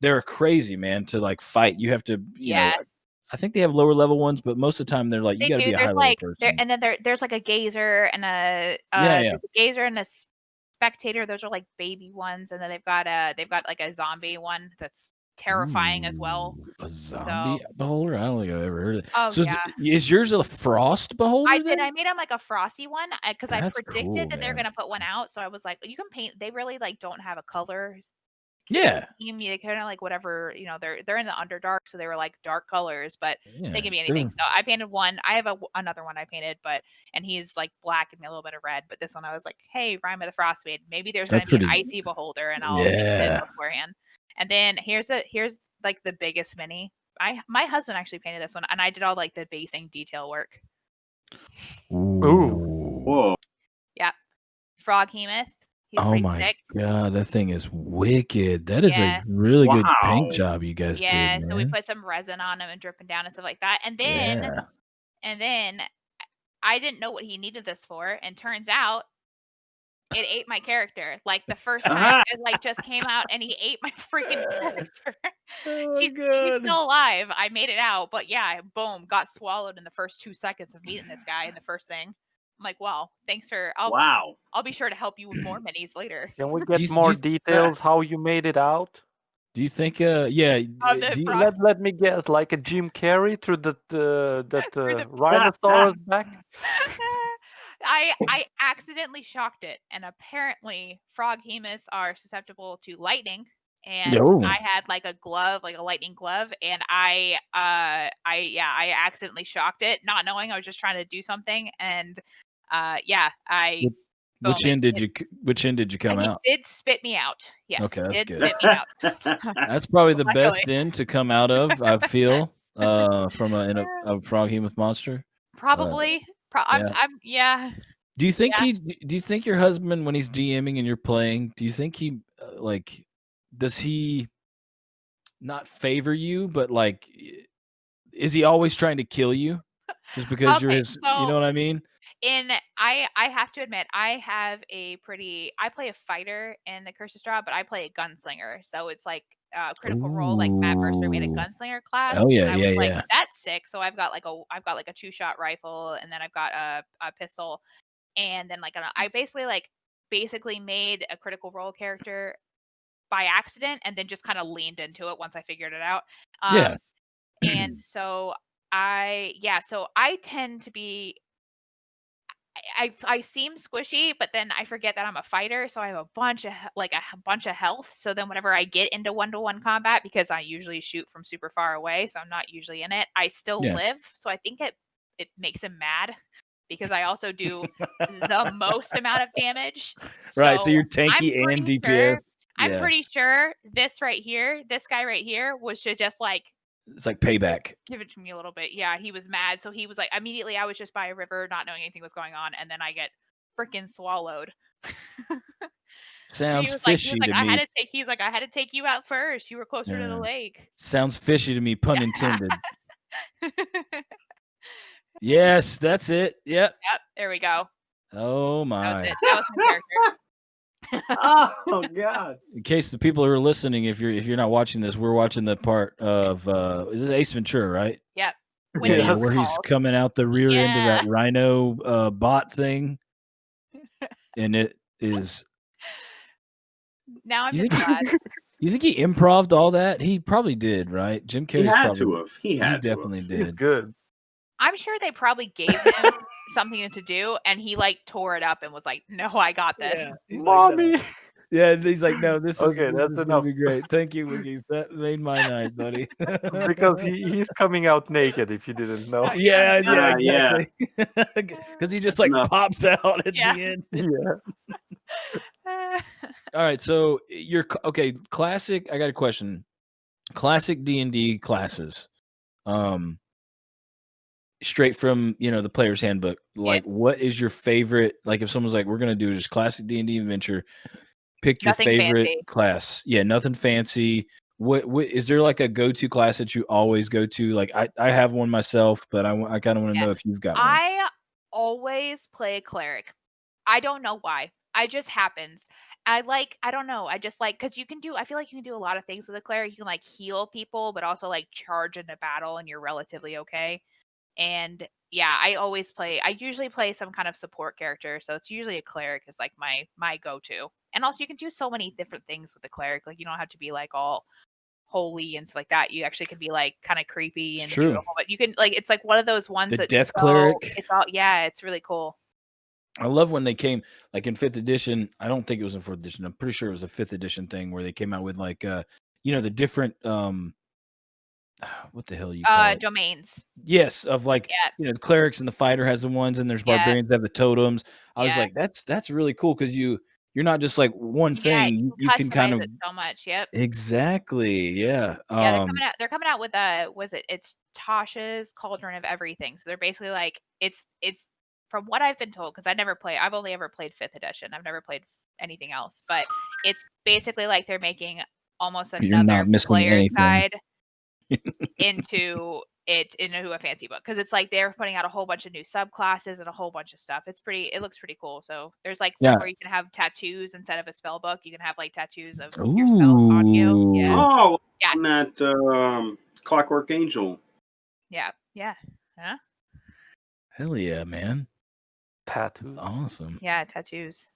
They're crazy, man, to like fight. You have to, you know. I think they have lower level ones, but most of the time they're like, you got to be a high level person. And then there's like a gazer and a yeah. there's a gazer and a spectator. Those are like baby ones, and then they've got like a zombie one that's terrifying as well. A zombie beholder? I don't think I've ever heard of it. Oh, So yeah. is yours a frost beholder? I did. I made them like a frosty one because I That's predicted cool, that they're man. gonna put one out. So I was like, you can paint. They really like don't have a color. Yeah. They kind of like whatever, they're in the Underdark, so they were like dark colors, but Yeah, they can be anything. So I painted one. I have another one I painted, and he's like black and a little bit of red. But this one I was like, hey, Rime of the Frostbite. Maybe there's gonna be an icy beholder, and I'll paint it beforehand. And then here's like the biggest mini. My husband actually painted this one, and I did all like the basing detail work. Ooh. Whoa. Yeah, Froghemoth. He's Oh pretty my sick. god, that thing is wicked. That is Yeah. a really good Wow. paint job you guys Yeah, did, so we man. put some resin on him and dripping down and stuff like that. And then I didn't know what he needed this for, and turns out it ate my character. Like the first time it like just came out and he ate my freaking character. She's still alive. I made it out, but yeah, boom, got swallowed in the first 2 seconds of meeting this guy in the first thing. I'm like, well, thanks for I'll be sure to help you with more minis later. Can we get more details how you made it out? Do you think let let me guess, like a Jim Carrey through that rhinoceros back? I accidentally shocked it, and apparently froghemoths are susceptible to lightning, and No. I had like a glove, like a lightning glove, and I accidentally shocked it, not knowing I was just trying to do something, and Which end did you come and out? He did spit me out. Yes, Okay, that's did good. spit me out. That's probably the Luckily. best end to come out of. I feel from a frog hemoth monster. Probably. Yeah. Do you think do you think your husband, when he's DMing and you're playing, do you think he like, does he not favor you, but like, is he always trying to kill you just because you're Okay, his, you know what I mean? I have to admit, I play a fighter in the Curse of Straw, but I play a gunslinger. So it's like critical role, like Matt Mercer made a Ooh. gunslinger class. Oh yeah, and I was like, yeah. that's sick. So I've got like a 2-shot rifle, and then I've got a pistol, and then like I basically made a critical role character by accident, and then just kind of leaned into it once I figured it out. Yeah. And so I tend to be I seem squishy, but then I forget that I'm a fighter, so I have a bunch of health. So then whenever I get into 1-to-1 combat, because I usually shoot from super far away, so I'm not usually in it, I still Yeah. live. So I think it makes him mad because I also do the most amount of damage. Right, so you're tanky I'm and pretty DPS. sure- I'm Yeah. pretty sure this guy right here should just like It's like payback. give it to me a little bit. Yeah, he was mad. So he was like, immediately I was just by a river, not knowing anything was going on, and then I get freaking swallowed. Sounds he was fishy like, to I me. had to take you out first. You were closer to the Yeah. lake. Sounds fishy to me, pun intended. Yes, that's it. Yep. Yep, there we go. Oh That my. was it. That was my character. Oh God. In case the people who are listening, if you're not watching this, we're watching the part of is this Ace Ventura, right? Yep. Yeah, where he's coming out the rear end of that rhino bot thing. And it is Now I'm just glad. You think he improv'd all that? He probably did, right? Jim Carrey had to have. He definitely did. Good. I'm sure they probably gave him something to do, and he like tore it up and was like, "No, I got this." Yeah, Mommy. Yeah, and he's like, no, this Okay, is that's gonna enough. be great. Thank you, Wekizz. That made my night, buddy. Because he's coming out naked, if you didn't know. yeah, Yeah. exactly. Because he just like pops out at the end. Yeah. All right, so you're okay. Classic. I got a question. Classic D&D classes, straight from the player's handbook. Like, what is your favorite? Like, if someone's like, "We're gonna do just classic D&D adventure," pick your Nothing favorite fancy. class. Yeah, nothing fancy. What is there like a go-to class that you always go to? Like, I have one myself, but I kind of want to know if you've got one. I always play a cleric. I don't know why. It just happens. I don't know. I just like, because I feel like you can do a lot of things with a cleric. You can like heal people, but also like charge into battle and you're relatively okay. And yeah, I usually play some kind of support character. So it's usually a cleric is like my go-to. And also you can do so many different things with the cleric. Like you don't have to be like all holy and stuff like that. You actually can be like kind of creepy and true. but you can like, it's like one of those ones The that death cleric. It's all, yeah, it's really cool. I love when they came like in 5th edition. I don't think it was in 4th edition. I'm pretty sure it was a 5th edition thing where they came out with like the different what the hell you call it? Domains. Yes, of like the clerics and the fighter has the ones, and there's barbarians that have the totems. I was like, that's really cool because you're not just like one thing. You can kind of it so much. Yep. Exactly. Yeah. Yeah, they're coming out with it's Tasha's Cauldron of Everything. So they're basically like it's from what I've been told, because I've only ever played 5th edition. I've never played anything else, but it's basically like they're making almost another player's guide into a fancy book, because it's like they're putting out a whole bunch of new subclasses and a whole bunch of stuff. It looks pretty cool. So there's like where you can have tattoos instead of a spell book. You can have like tattoos of your spell audio. Yeah. Oh, yeah. On that Clockwork Angel. Yeah. Yeah. Huh? Hell yeah, man. Tattoos. Awesome. Yeah, tattoos.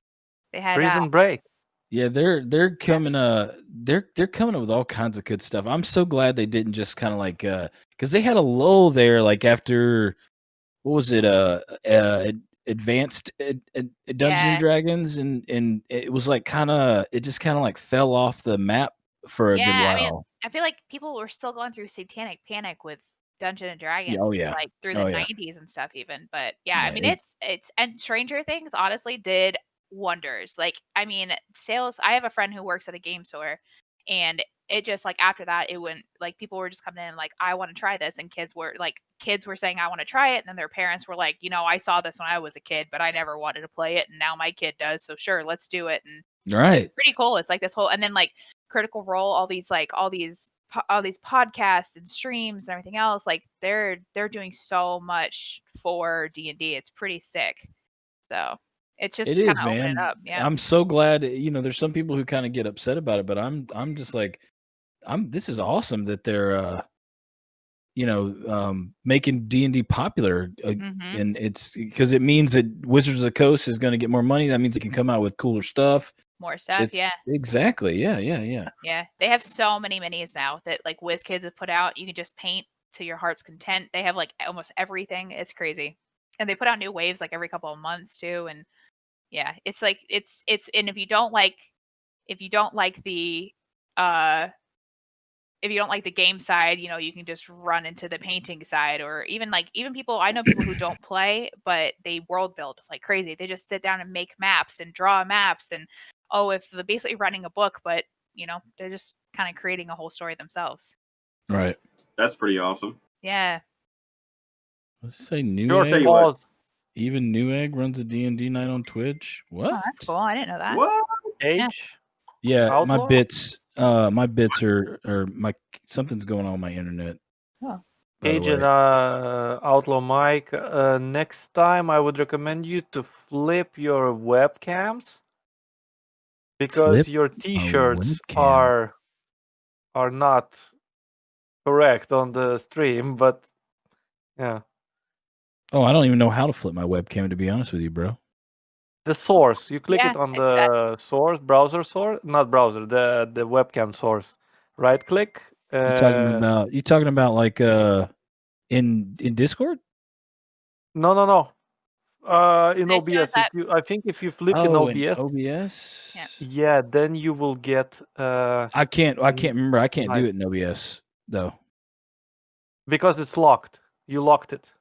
They had Prison Break. Yeah, they're coming they're coming up with all kinds of good stuff. I'm so glad they didn't just kind of like because they had a lull there like after what was it advanced Dungeons and Dragons and it was like it just kind of like fell off the map for a good Yeah, I mean, while. I feel like people were still going through satanic panic with Dungeons and Dragons, Oh yeah, like through the oh yeah. 90s and stuff even. But yeah, I Yeah, mean, it's and Stranger Things honestly did wonders. Like, I mean, sales. I have a friend who works at a game store, and it just like after that, it went like people were just coming in like, I want to try this, and kids were saying, I want to try it, and then their parents were like, I saw this when I was a kid, but I never wanted to play it, and now my kid does, so sure, let's do it. And right. it's pretty cool. It's like this whole, and then like Critical Role, all these podcasts and streams and everything else, like they're doing so much for D&D. It's pretty sick. So it's just It kind is, of open it man. up. Yeah. I'm so glad. There's some people who kind of get upset about it, but I'm just like, this is awesome that they're making D&D popular, Mhm. and it's because it means that Wizards of the Coast is going to get more money. That means it can come out with cooler stuff. More stuff, yeah. Exactly. Yeah. Yeah. They have so many minis now that like Wekizz have put out. You can just paint to your heart's content. They have like almost everything. It's crazy. And they put out new waves like every couple of months too. And yeah, it's like it's and if you don't like the if you don't like the game side, you can just run into the painting side, or even people, I know people who don't play, but they world build like crazy. They just sit down and make maps and draw maps, and if they're basically running a book, but they're just kind of creating a whole story themselves. Right. That's pretty awesome. Yeah. Let's say New George, Egg. pause. Even Newegg runs a D&D night on Twitch. What? Oh, that's cool. I didn't know that. What? Age? Yeah, my Outlaw? bits are my something's going on with my internet. Oh. by the Age and way. OutlawMyke. Next time, I would recommend you to flip your webcams because Flip your a T-shirts webcam. are not correct on the stream. But yeah, Oh, I don't even know how to flip my webcam, to be honest with you, bro. the source. You click Yeah, it on the source, browser source, not browser, the webcam source. Right click. You talking about like in Discord? No. In It shows OBS, that- I think if you flip in Oh, in OBS, OBS. Yeah. then you will get. I can't remember. I can't do Nice. it in OBS though. Because it's locked. You locked it.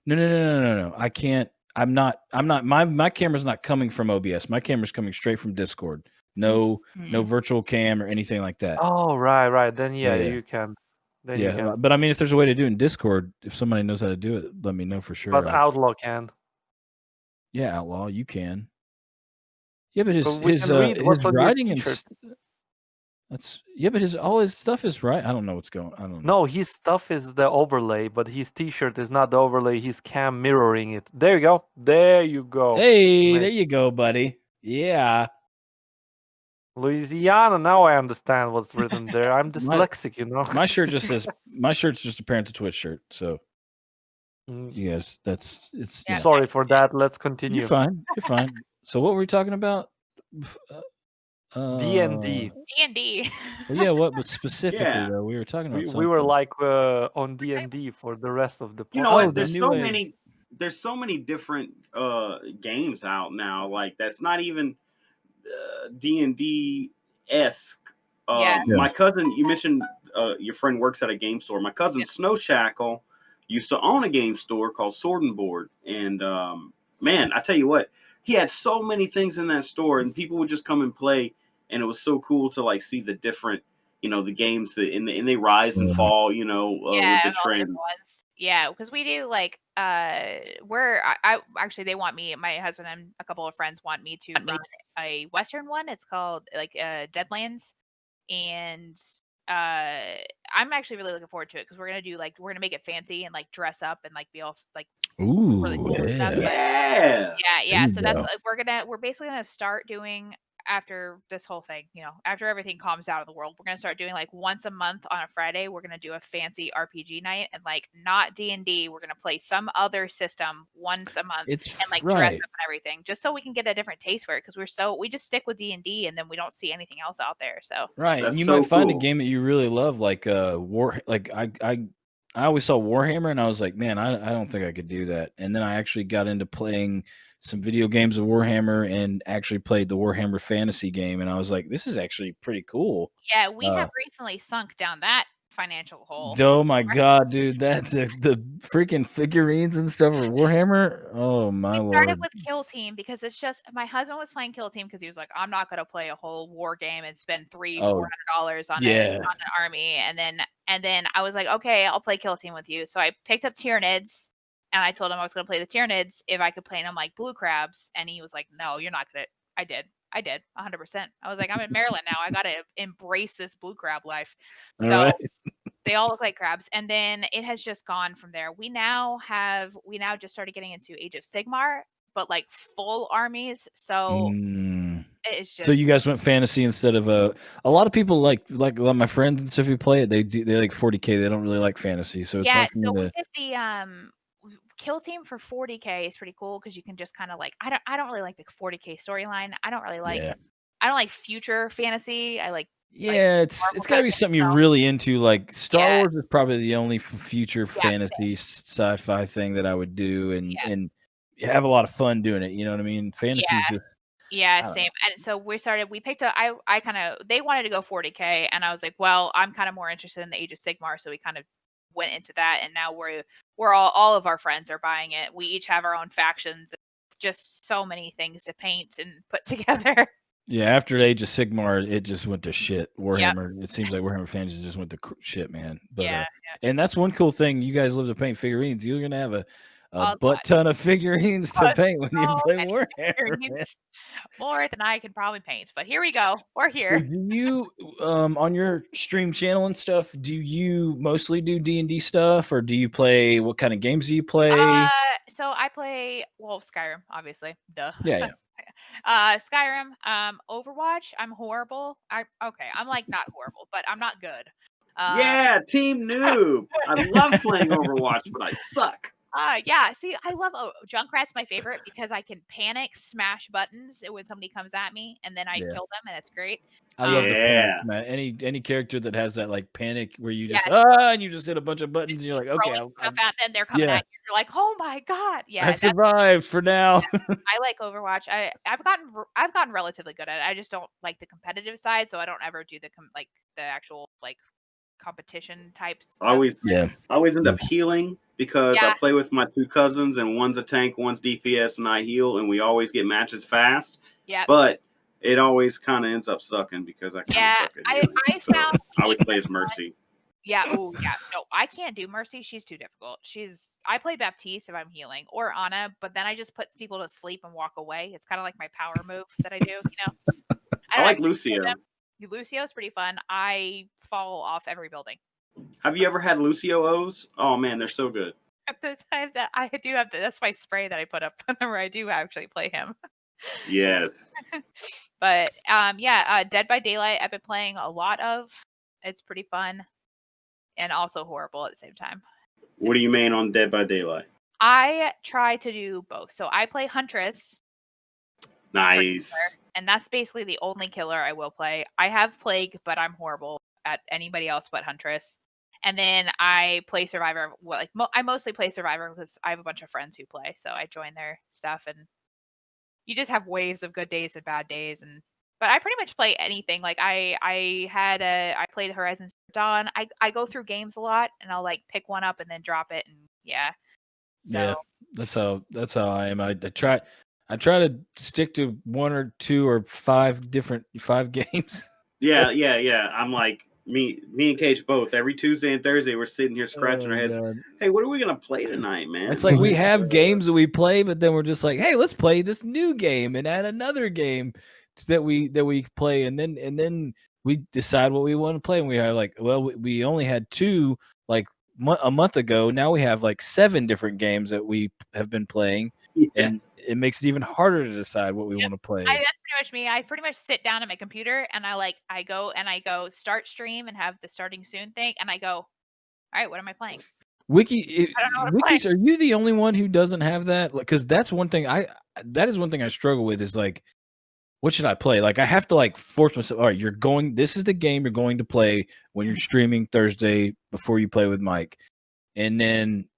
No. I can't. I'm not. My camera's not coming from OBS. My camera's coming straight from Discord. No virtual cam or anything like that. Oh, right. Then Yeah. you can. Then you can. But I mean, if there's a way to do it in Discord, if somebody knows how to do it, let me know for sure. But Outlaw can. Yeah, Outlaw, you can. Yeah, but his what's on your writing and t-shirt. but all his stuff is right. I don't know what's going. I don't know. No, his stuff is the overlay, but his T-shirt is not the overlay. He's cam mirroring it. There you go. Hey, Mate. there you go, buddy. Yeah. Louisiana. Now I understand what's written there. I'm dyslexic, My shirt just says my shirt's just a Parents of Twitch shirt. So Mm. you guys, it's Yeah. Sorry for that. Let's continue. You're fine. So what were we talking about? D&D. D&D. Well, yeah, what specifically Yeah. though? We were talking about We were something. like on D&D for the rest of the podcast. You know what? the There's so many different games out now. Like that's not even D&D esque. Yeah. My cousin, you mentioned your friend works at a game store. My cousin Snow Shackle used to own a game store called Sword and Board, and man, I tell you what, he had so many things in that store, and people would just come and play, and it was so cool to like see the different, the games that and they rise and fall, with the and all the different trends. ones. Yeah, because we do like I actually they want me, my husband and a couple of friends want me to run a Western one. It's called like Deadlands, and I'm actually really looking forward to it because we're gonna make it fancy and like dress up and like be all like really cool and stuff. Yeah. Yeah. you So that's go. we're basically gonna start doing after this whole thing, after everything calms out of the world, we're gonna start doing like once a month on a Friday. We're gonna do a fancy RPG night and like not D&D. We're gonna play some other system once a month It's and like dress right. up and everything, just so we can get a different taste for it because we just stick with D&D and then we don't see anything else out there. So Right. That's And you so might find a cool. game that you really love, like War. Like I I always saw Warhammer, and I was like, man, I don't think I could do that. And then I actually got into playing some video games of Warhammer, and actually played the Warhammer Fantasy game, and I was like, this is actually pretty cool. Yeah, we have recently sunk down that financial hole. Oh my god, dude! That the freaking figurines and stuff of Warhammer. Oh my We started lord! with Kill Team because it's just my husband was playing Kill Team because he was like, I'm not gonna play a whole war game and spend $300-$400 on yeah. an army. And then I was like, okay, I'll play Kill Team with you. So I picked up Tyranids and I told him I was gonna play the Tyranids if I could play them like blue crabs. And he was like, no, you're not gonna. I did 100%. I was like, I'm in Maryland now. I gotta embrace this blue crab life. All So right. they all look like crabs. And then it has just gone from there. We now just started getting into Age of Sigmar, but like full armies. So it's just So you guys went fantasy instead of a lot of people like a lot of my friends and stuff who play it, they like 40K. They don't really like fantasy. So it's yeah. hard for So me we to, did the Kill Team for 40K is pretty cool because you can just kind of like I don't really like the 40K storyline. I don't really like yeah. I don't like future fantasy. I like Yeah, it's got to be something you're really into. Like Star Yeah. Wars is probably the only future Yeah, fantasy sci-fi thing that I would do, and have a lot of fun doing it. You know what I mean? Fantasy is just Yeah, don't same. And so we picked up, I kind of, they wanted to go 40K and I was like, well, I'm kind of more interested in the Age of Sigmar. So we kind of went into that. And now we're all of our friends are buying it. We each have our own factions, just so many things to paint and put together. Yeah, after Age of Sigmar, it just went to shit. Warhammer, it seems like Warhammer fans just went to shit, man. But and that's one cool thing. You guys love to paint figurines. You're gonna have a butt ton of figurines to paint when you play Warhammer. Man. More than I can probably paint. But here we go. We're here. So do you on your stream channel and stuff? Do you mostly do D&D stuff, or do you play? What kind of games do you play? So I play Skyrim, obviously. Duh. Yeah. Skyrim, Overwatch. I'm horrible. I'm like not horrible, but I'm not good. Yeah, team noob. I love playing Overwatch, but I suck. Yeah. See, I love Junkrat's my favorite because I can panic smash buttons when somebody comes at me, and then I kill them, and it's great. I love the panic, man. Any character that has that like panic where you just and you just hit a bunch of buttons and you're like, okay, stuff at them, they're coming at you. You're like, oh my god, yeah. I survived for now. I like Overwatch. I've gotten relatively good at it. I just don't like the competitive side, so I don't ever do the actual like competition type stuff. I always end up healing because I play with my two cousins, and one's a tank, one's DPS, and I heal, and we always get matches fast. Yeah. But it always kind of ends up sucking because I kind of suck at healing. I found I always play as Mercy. Yeah. Oh, yeah. No, I can't do Mercy. She's too difficult. I play Baptiste if I'm healing, or Ana, but then I just put people to sleep and walk away. It's kind of like my power move that I do, you know? I like Lucio. Lucio's pretty fun. I fall off every building. Have you ever had Lucio O's? Oh man, they're so good. I do have that's my spray that I put up whenever I do actually play him. Yes. But Dead by Daylight I've been playing a lot of. It's pretty fun and also horrible at the same time. What do you mean on Dead by Daylight? I try to do both. So I play Huntress. Nice. And that's basically the only killer I will play. I have Plague, but I'm horrible at anybody else but Huntress. And then I play Survivor. Well, I mostly play Survivor because I have a bunch of friends who play, so I join their stuff. And you just have waves of good days and bad days. But I pretty much play anything. Like I played Horizon Zero Dawn. I go through games a lot, and I'll like pick one up and then drop it. And so that's how I am. I try to stick to one or two or five games. Yeah. I'm like me and Cage both. Every Tuesday and Thursday, we're sitting here scratching our heads. God. Hey, what are we gonna play tonight, man? It's like we have games that we play, but then we're just like, hey, let's play this new game and add another game that we play, and then we decide what we want to play, and we are like, well, we only had two like a month ago. Now we have like 7 different games that we have been playing, and it makes it even harder to decide what we want to play. That's pretty much me. I pretty much sit down at my computer and I go start stream and have the starting soon thing, and I go, all right, what am I playing? Wekizz, are you the only one who doesn't have that? Because that's one thing that is one thing I struggle with, is like, what should I play? Like, I have to like force myself. All right, this is the game you're going to play when you're streaming Thursday before you play with Mike. and then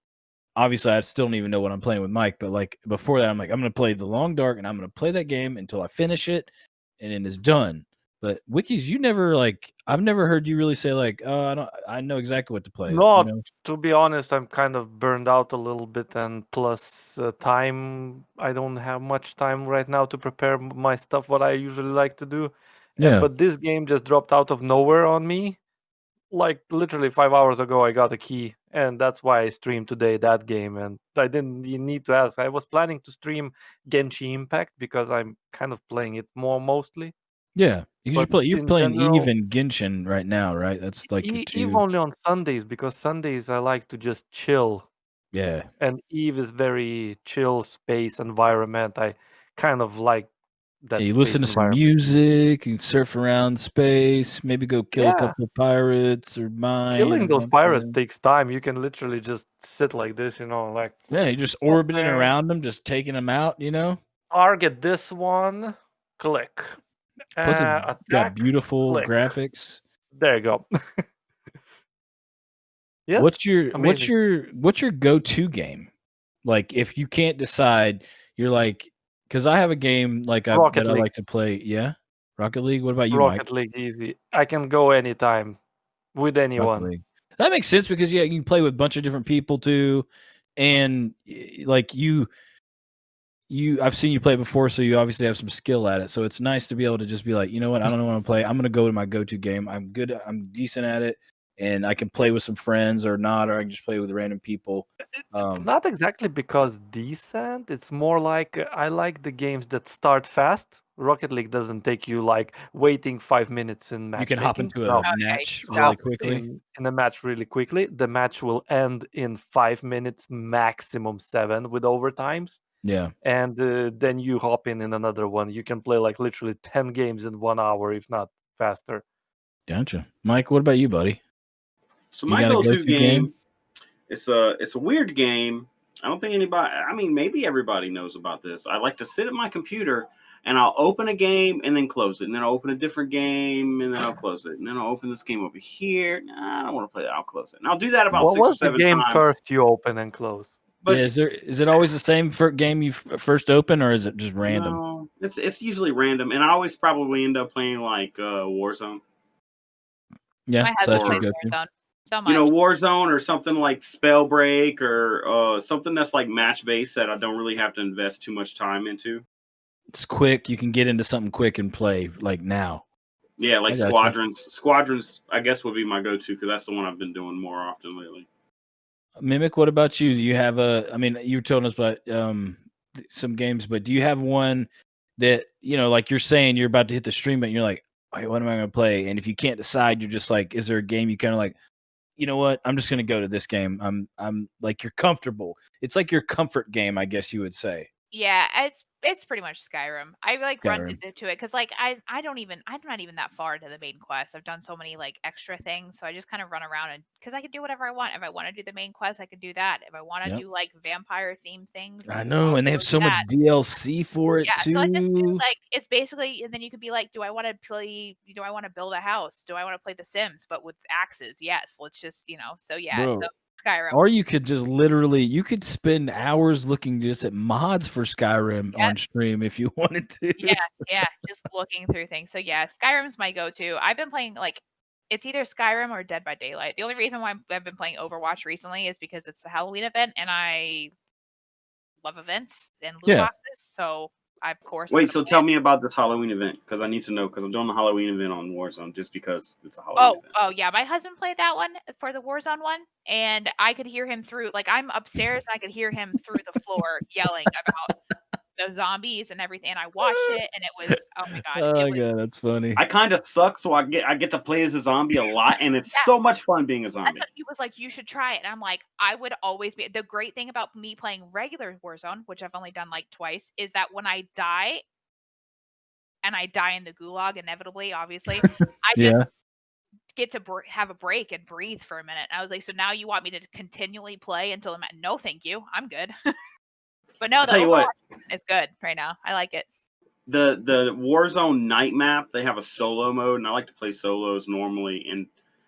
obviously I still don't even know what I'm playing with Mike, but like before that, I'm like, I'm gonna play the Long Dark, and I'm gonna play that game until I finish it, and then it's done. But Wekizz, you never I've never heard you really say like, oh, I know exactly what to play. No, You know? to be honest, I'm kind of burned out a little bit, and plus time. I don't have much time right now to prepare my stuff. What I usually like to do, Yeah. but this game just dropped out of nowhere on me. Like literally 5 hours ago, I got a key, and that's why I streamed today that game. And I didn't even need to ask. I was planning to stream Genshin Impact because I'm kind of playing it more mostly. Yeah, you're in playing Eve general, and Genshin right now, right? That's like your Eve two. only on Sundays, because Sundays I like to just chill. Yeah, And Eve is very chill space environment. I kind of like that you space listen to some environment. music, you surf around space, maybe go kill a Yeah. couple of pirates or mine. Killing those pirates something. takes time. You can literally just sit like this, like Yeah, you're just orbiting okay, around them, just taking them out. target this one, click. Plus, it's got Attack, beautiful click. graphics. There you go. Yes. What's your amazing. go-to game? Like, if you can't decide, you're like, because I have a game like that I League. like to play. Yeah, Rocket League. What about you, Rocket Mike? League easy. I can go anytime with Rocket anyone. League. That makes sense because you can play with a bunch of different people too, and like I've seen you play before, so you obviously have some skill at it. So it's nice to be able to just be like, you know what, I don't know what to play. I'm gonna go to my go-to game. I'm good. I'm decent at it, and I can play with some friends or not, or I can just play with random people. It's not exactly because decent. It's more like I like the games that start fast. Rocket League doesn't take you like waiting 5 minutes in matchmaking. You can hop into a match really quickly. In a match really quickly. The match will end in 5 minutes, maximum 7 with overtimes. Yeah. And then you hop in another one. You can play like literally 10 games in 1 hour, if not faster. Gotcha. Mike, what about you, buddy? So my go-to game, it's a weird game. I don't think anybody, I mean, maybe everybody knows about this. I like to sit at my computer and I'll open a game and then close it. And then I'll open a different game and then I'll close it. And then I'll open this game over here. Nah, I don't want to play that. I'll close it. And I'll do that about 6 or 7 game times. first you open and close? But is it always the same game you first open, or is it just random? No, it's usually random, and I always probably end up playing like Warzone. Yeah, so that's your go-to. So much. Warzone or something like Spellbreak or something that's like match-based that I don't really have to invest too much time into. It's quick. You can get into something quick and play like now. Yeah, like Squadrons. Squadrons, I guess, would be my go-to because that's the one I've been doing more often lately. Mimic, what about you? Do you have you were telling us about some games, but do you have one that, like you're saying you're about to hit the stream button, you're like, wait, what am I going to play? And if you can't decide, you're just like, is there a game you kind of like, you know what? I'm just going to go to this game. I'm like, you're comfortable. It's like your comfort game, I guess you would say. Yeah, it's pretty much Skyrim. I run into it because I'm not even that far into the main quest. I've done so many like extra things, so I just kind of run around and because I can do whatever I want. If I want to do the main quest, I can do that. If I want to do like vampire themed things, I know, and they have so much DLC for it too. So it's basically, and then you could be like, do I want to build a house? Do I want to play The Sims but with axes? Yes, let's just so yeah. Bro. So Skyrim. Or you could just you could spend hours looking just at mods for Skyrim on stream if you wanted to. Yeah, just looking through things. So yeah, Skyrim's my go-to. I've been playing it's either Skyrim or Dead by Daylight. The only reason why I've been playing Overwatch recently is because it's the Halloween event, and I love events and loot boxes. So of course. Wait, so tell me about this Halloween event because I need to know because I'm doing the Halloween event on Warzone just because it's a Halloween event. Oh yeah, my husband played that one for the Warzone one, and I could hear him through. Like I'm upstairs, and I could hear him through the floor yelling about the zombies and everything. And I watched it, and it was oh my god. Oh my god, that's funny. I kind of suck, so I get to play as a zombie a lot, and it's so much fun being a zombie. That's what he was like, you should try it. And I'm like, I would always be. The great thing about me playing regular Warzone, which I've only done like twice, is that when I die. And I die in the gulag inevitably, obviously. I just get to have a break and breathe for a minute. And I was like, so now you want me to continually play until I'm at, no, thank you. I'm good. But no, the Overwatch is good right now. I like it. The Warzone night map, they have a solo mode, and I like to play solos normally. And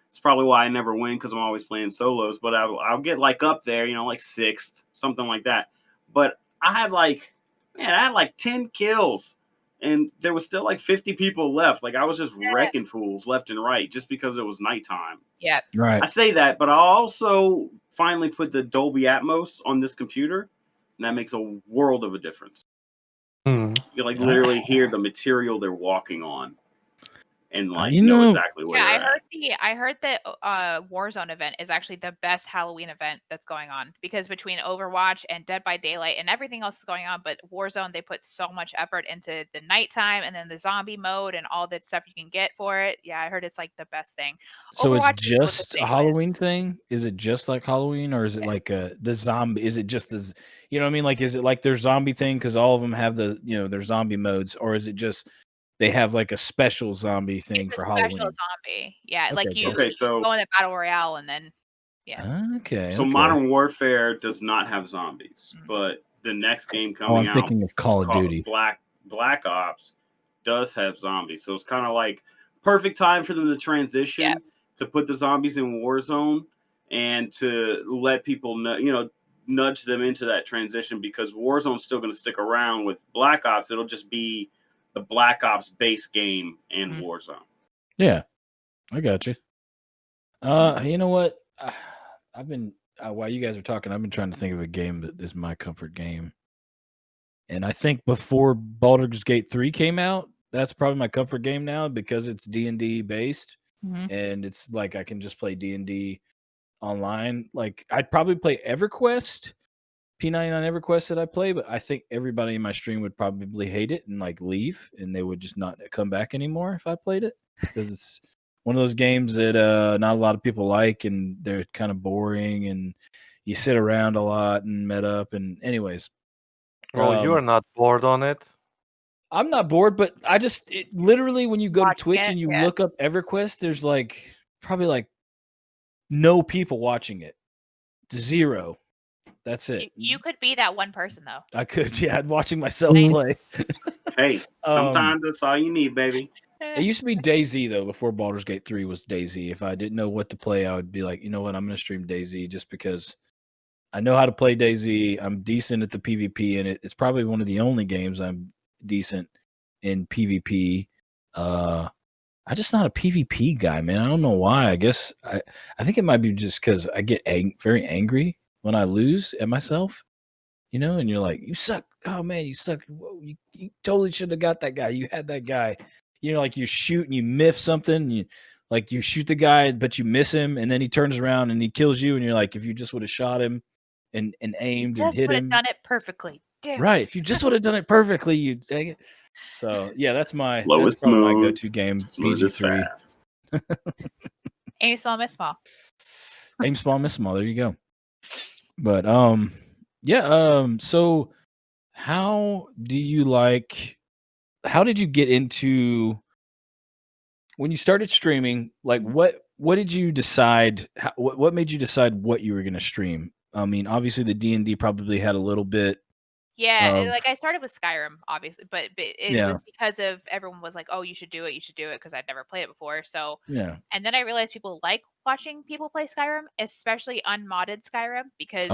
It's probably why I never win because I'm always playing solos. But I'll get like up there, like 6th, something like that. But I had I had like 10 kills, and there was still like 50 people left. Like I was just wrecking fools left and right just because it was nighttime. Yep. Right. I say that, but I also finally put the Dolby Atmos on this computer, and that makes a world of a difference. You can literally hear the material they're walking on, and know exactly where they're at. I heard that Warzone event is actually the best Halloween event that's going on, because between Overwatch and Dead by Daylight and everything else is going on, but Warzone, they put so much effort into the nighttime and then the zombie mode and all that stuff you can get for it. Yeah, I heard it's like the best thing. So Overwatch it's just a Halloween thing? Is it just like Halloween, or is it like the zombie? Is it just the, you know what I mean? Like, is it like their zombie thing because all of them have the, their zombie modes, or is it just they have like a special zombie thing for Halloween? Special zombie, yeah. Okay, Like you so go in the battle royale and then Okay. So Modern Warfare does not have zombies, but the next game coming I'm out, thinking of Call of Duty. Black Ops does have zombies. So it's kind of like perfect time for them to transition to put the zombies in Warzone and to let people know, nudge them into that transition, because Warzone's still going to stick around. With Black Ops, it'll just be the Black Ops base game and Warzone. Yeah, I got you. You know what? I've been while you guys are talking, I've been trying to think of a game that is my comfort game, and I think before Baldur's Gate 3 came out, that's probably my comfort game now, because it's D&D based, and it's like I can just play D&D online. Like I'd probably play EverQuest, P99 EverQuest that I play, but I think everybody in my stream would probably hate it and like leave, and they would just not come back anymore if I played it, because it's one of those games that not a lot of people like, and they're kind of boring, and you sit around a lot and met up, and anyways. Well, you are not bored on it. I'm not bored, but literally when you go to Twitch and you look up EverQuest, there's like probably like no people watching it. 0. That's it. You could be that one person though. I could, yeah, watching myself play. Hey, sometimes that's all you need, baby. It used to be DayZ though. Before Baldur's Gate 3 was DayZ. If I didn't know what to play, I would be like, you know what, I'm going to stream DayZ just because I know how to play DayZ. I'm decent at the PvP, and it's probably one of the only games I'm decent in PvP. I'm just not a PvP guy, man. I don't know why. I guess I think it might be just because I get very angry when I lose at myself, and you're like, you suck. Oh man, you suck. Whoa, you totally should have got that guy. You had that guy. Like you shoot and you miss something. You shoot the guy, but you miss him, and then he turns around and he kills you. And you're like, if you just would have shot him and aimed and hit him, done it perfectly. Damn right? it. If you just would have done it perfectly, you'd take it. So yeah, that's probably my go-to game. PG3. Aim small, miss small. Aim small, miss small. There you go. But so how did you get into, when you started streaming, like what did you decide, what made you decide what you were going to stream? I mean, obviously the D&D probably had a little bit. Yeah, like I started with Skyrim, obviously, but it was because of everyone was like, "Oh, you should do it," because I'd never played it before. So yeah, and then I realized people like watching people play Skyrim, especially unmodded Skyrim, because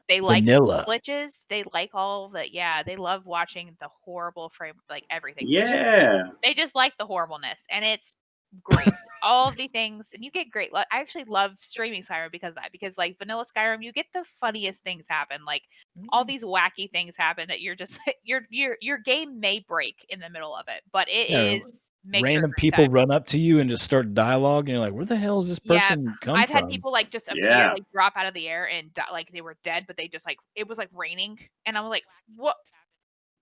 they like vanilla glitches, they like all the they love watching the horrible frame, like everything. Yeah, they just like the horribleness, and it's great. All of the things, and you get great. I actually love streaming Skyrim because of that. Because like vanilla Skyrim, you get the funniest things happen. Like all these wacky things happen that you're just your game may break in the middle of it, but it random people run up to you and just start dialogue, and you're like, where the hell is this person come I've from? had people like just appear, like drop out of the air and like they were dead, but they just like it was like raining, and I was like, what?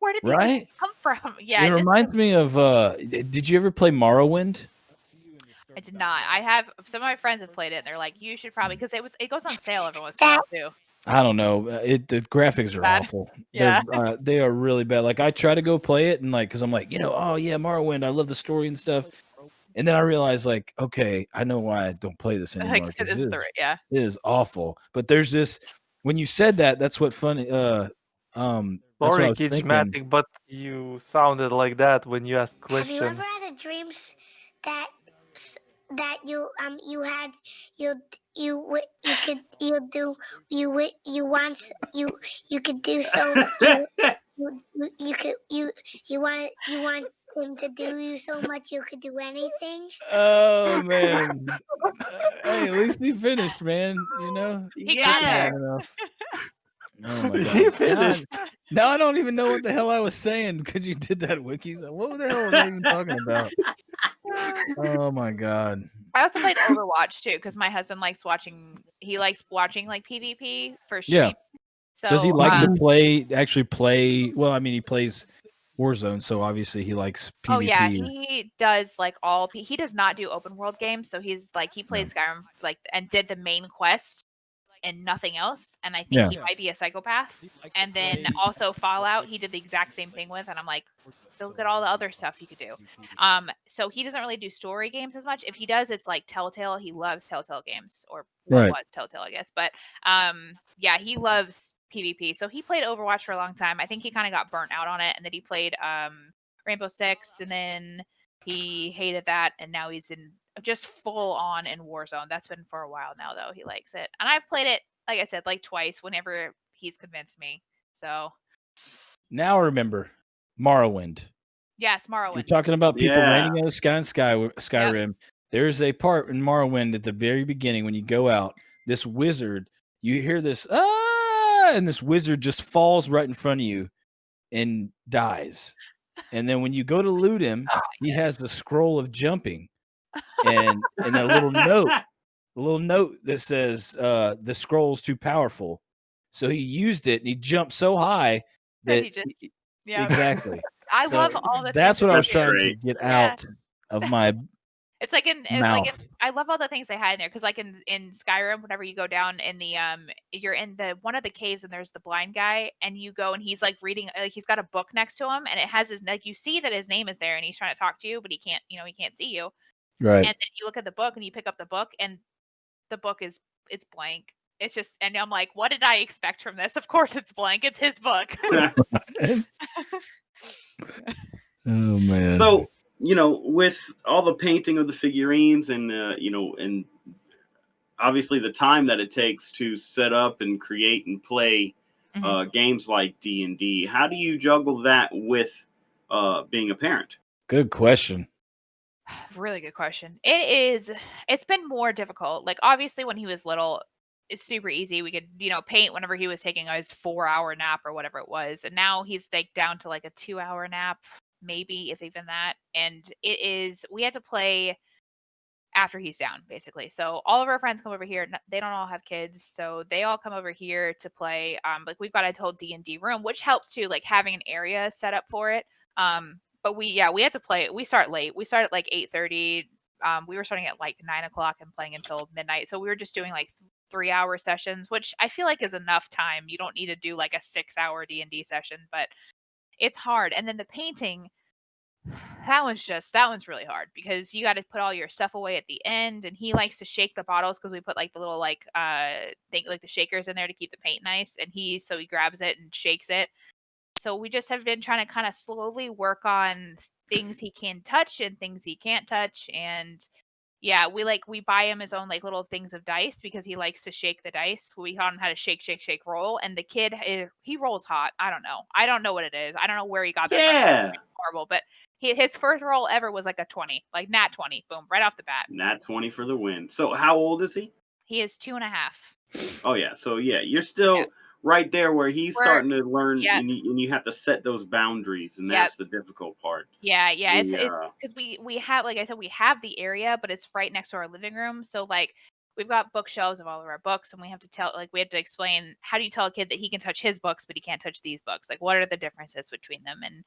Where did these come from? Yeah, it reminds me of. Did you ever play Morrowind? I did not. I have some of my friends have played it, and they're like, you should probably, because it goes on sale every once in a while too. I don't know. The graphics are awful. Yeah, they are really bad. Like I try to go play it, and like, because I'm like, oh yeah, Morrowind. I love the story and stuff. And then I realize, like, okay, I know why I don't play this anymore. It is awful. But there's this. When you said that, that's what funny. Sorry, Cagematic, but you sounded like that when you asked questions. Have you ever had a dream that that you had you could you could do so you want him to do you so much you could do anything. Oh man. Hey, at least he finished, man. You know, He got Yeah. there. enough. Oh my He god. finished. Now I don't even know what the hell I was saying because you did that, Wekizz. What the hell was I even talking about? Oh my god. I also played Overwatch too because my husband likes watching. He likes watching like PvP for stream. Yeah. So Does he like to actually play? Well, I mean, he plays Warzone, so obviously he likes PvP. Oh yeah, he does like all. He does not do open world games, so he's like he played Skyrim like and did the main quest and nothing else. And I think he might be a psychopath. And then also Fallout, he did the exact same thing with. And I'm like, look at all the other stuff you could do. So he doesn't really do story games as much. If he does, it's like Telltale. He loves Telltale games, or what was Telltale, I guess. But yeah, he loves PvP. So he played Overwatch for a long time. I think he kind of got burnt out on it, and then he played Rainbow Six, and then he hated that, and now he's in just full on in Warzone. That's been for a while now, though. He likes it, and I've played it, like I said, like twice whenever he's convinced me. So now remember Morrowind. yes, Morrowind. You're talking about people raining out of the sky in Skyrim. Yep. There's a part in Morrowind at the very beginning when you go out. This wizard, you hear this and this wizard just falls right in front of you and dies. And then when you go to loot him, he has the scroll of jumping. And a little note that says the scroll's too powerful. So he used it and he jumped so high that he just, exactly. I love all the. That's what I was That's trying great. to get out of my. It's like I love all the things they had in there because like in Skyrim, whenever you go down in the you're in the one of the caves and there's the blind guy and you go and he's like reading, like he's got a book next to him and it has his, like you see that his name is there and he's trying to talk to you but he can't see you. Right. And then you look at the book and you pick up the book and the book it's blank. It's just, and I'm like, what did I expect from this? Of course it's blank. It's his book. Oh man. So, with all the painting of the figurines and and obviously the time that it takes to set up and create and play games like D&D, how do you juggle that with being a parent? Good question. Really good question. It's been more difficult. Like obviously when he was little, it's super easy. We could, paint whenever he was taking his 4-hour nap or whatever it was. And now he's like down to like a 2-hour nap, maybe if even that. And we had to play after he's down, basically. So all of our friends come over here. They don't all have kids, so they all come over here to play. Like we've got a whole D&D room, which helps too, like having an area set up for it. But we had to play. We start late. We start at like 8:30. We were starting at like 9 o'clock and playing until midnight. So we were just doing like 3-hour sessions, which I feel like is enough time. You don't need to do like a 6-hour D&D session, but it's hard. And then the painting, that one's really hard because you got to put all your stuff away at the end. And he likes to shake the bottles because we put like the little thing, like the shakers in there to keep the paint nice. And he grabs it and shakes it. So we just have been trying to kind of slowly work on things he can touch and things he can't touch. And yeah, we buy him his own like little things of dice because he likes to shake the dice. We taught him how to shake, roll, and the kid he rolls hot. I don't know what it is. I don't know where he got that from. It's horrible, but his first roll ever was like a 20, like nat 20, boom, right off the bat. Nat 20 for the win. So how old is he? He is 2.5. Oh yeah, so yeah, you're still right there where he's starting to learn, and you have to set those boundaries, and that's the difficult part. Yeah, it's because we have, like I said, we have the area, but it's right next to our living room. So like we've got bookshelves of all of our books, and we have to explain, how do you tell a kid that he can touch his books, but he can't touch these books? Like what are the differences between them? And